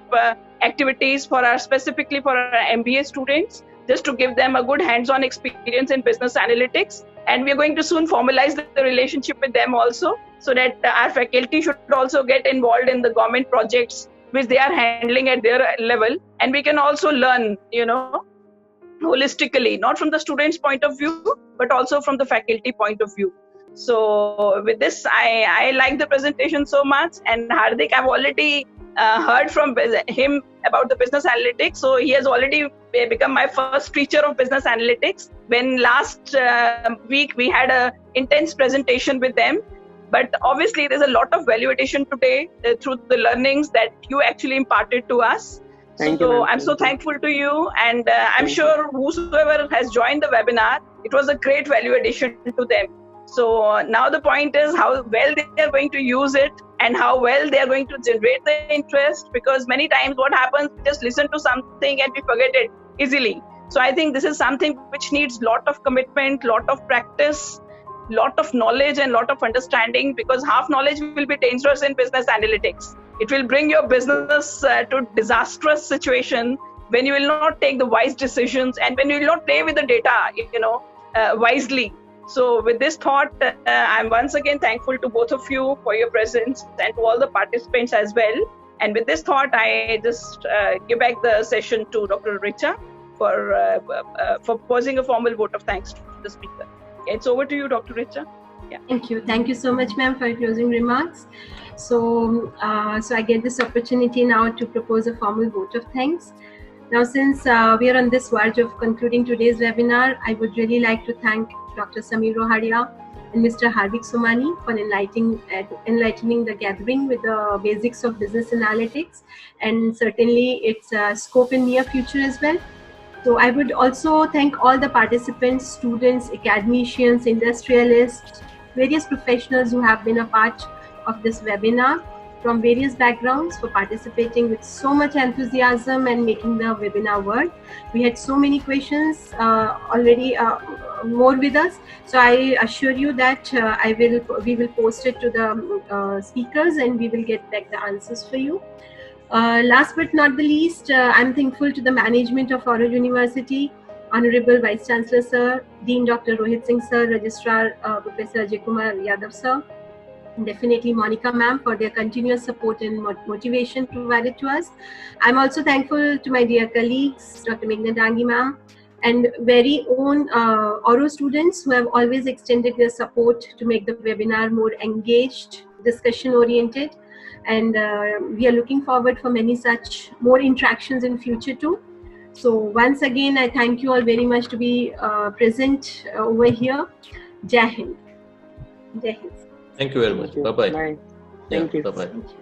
activities specifically for our MBA students, just to give them a good hands-on experience in business analytics. And we are going to soon formalize the relationship with them also, so that our faculty should also get involved in the government projects which they are handling at their level. And we can also learn, holistically, not from the students' point of view, but also from the faculty point of view. So with this, I like the presentation so much. And Hardik, I've already heard from him about the business analytics. So he has already become my first teacher of business analytics. When last week we had an intense presentation with them. But obviously there's a lot of value addition today through the learnings that you actually imparted to us. I'm so thankful to you, and I'm sure whosoever has joined the webinar, it was a great value addition to them. So now the point is how well they are going to use it and how well they are going to generate the interest, because many times what happens, we just listen to something and we forget it easily. So I think this is something which needs lot of commitment, lot of practice, lot of knowledge and lot of understanding, because half knowledge will be dangerous in business analytics. It will bring your business to disastrous situation when you will not take the wise decisions and when you will not play with the data, wisely. So with this thought, I'm once again thankful to both of you for your presence and to all the participants as well. And with this thought, I just give back the session to Dr. Richa for posing a formal vote of thanks to the speaker. It's over to you, Dr. Richa. Thank you so much, ma'am, for your closing remarks. So I get this opportunity now to propose a formal vote of thanks. Now, since we are on this verge of concluding today's webinar, I would really like to thank Dr. Sameer Roharia and Mr. Hardik Somani for enlightening the gathering with the basics of business analytics and certainly its scope in near future as well. So I would also thank all the participants, students, academicians, industrialists, various professionals who have been a part of this webinar from various backgrounds for participating with so much enthusiasm and making the webinar work. We had so many questions already more with us. So I assure you that we will post it to the speakers and we will get back the answers for you. Last but not the least, I'm thankful to the management of Oro University, Honorable Vice Chancellor Sir, Dean Dr. Rohit Singh Sir, Registrar Professor Ajay Kumar Yadav Sir, and definitely Monica ma'am for their continuous support and motivation provided to us. I'm also thankful to my dear colleagues, Dr. Meghna Dangi ma'am, and very own Oro students who have always extended their support to make the webinar more engaged, discussion oriented. And we are looking forward for many such more interactions in future too. So once again, I thank you all very much to be present over here. Jai Hind. Jai Hind. Thank you very much. Bye-bye. Bye. Thank you. Bye-bye. Thank you.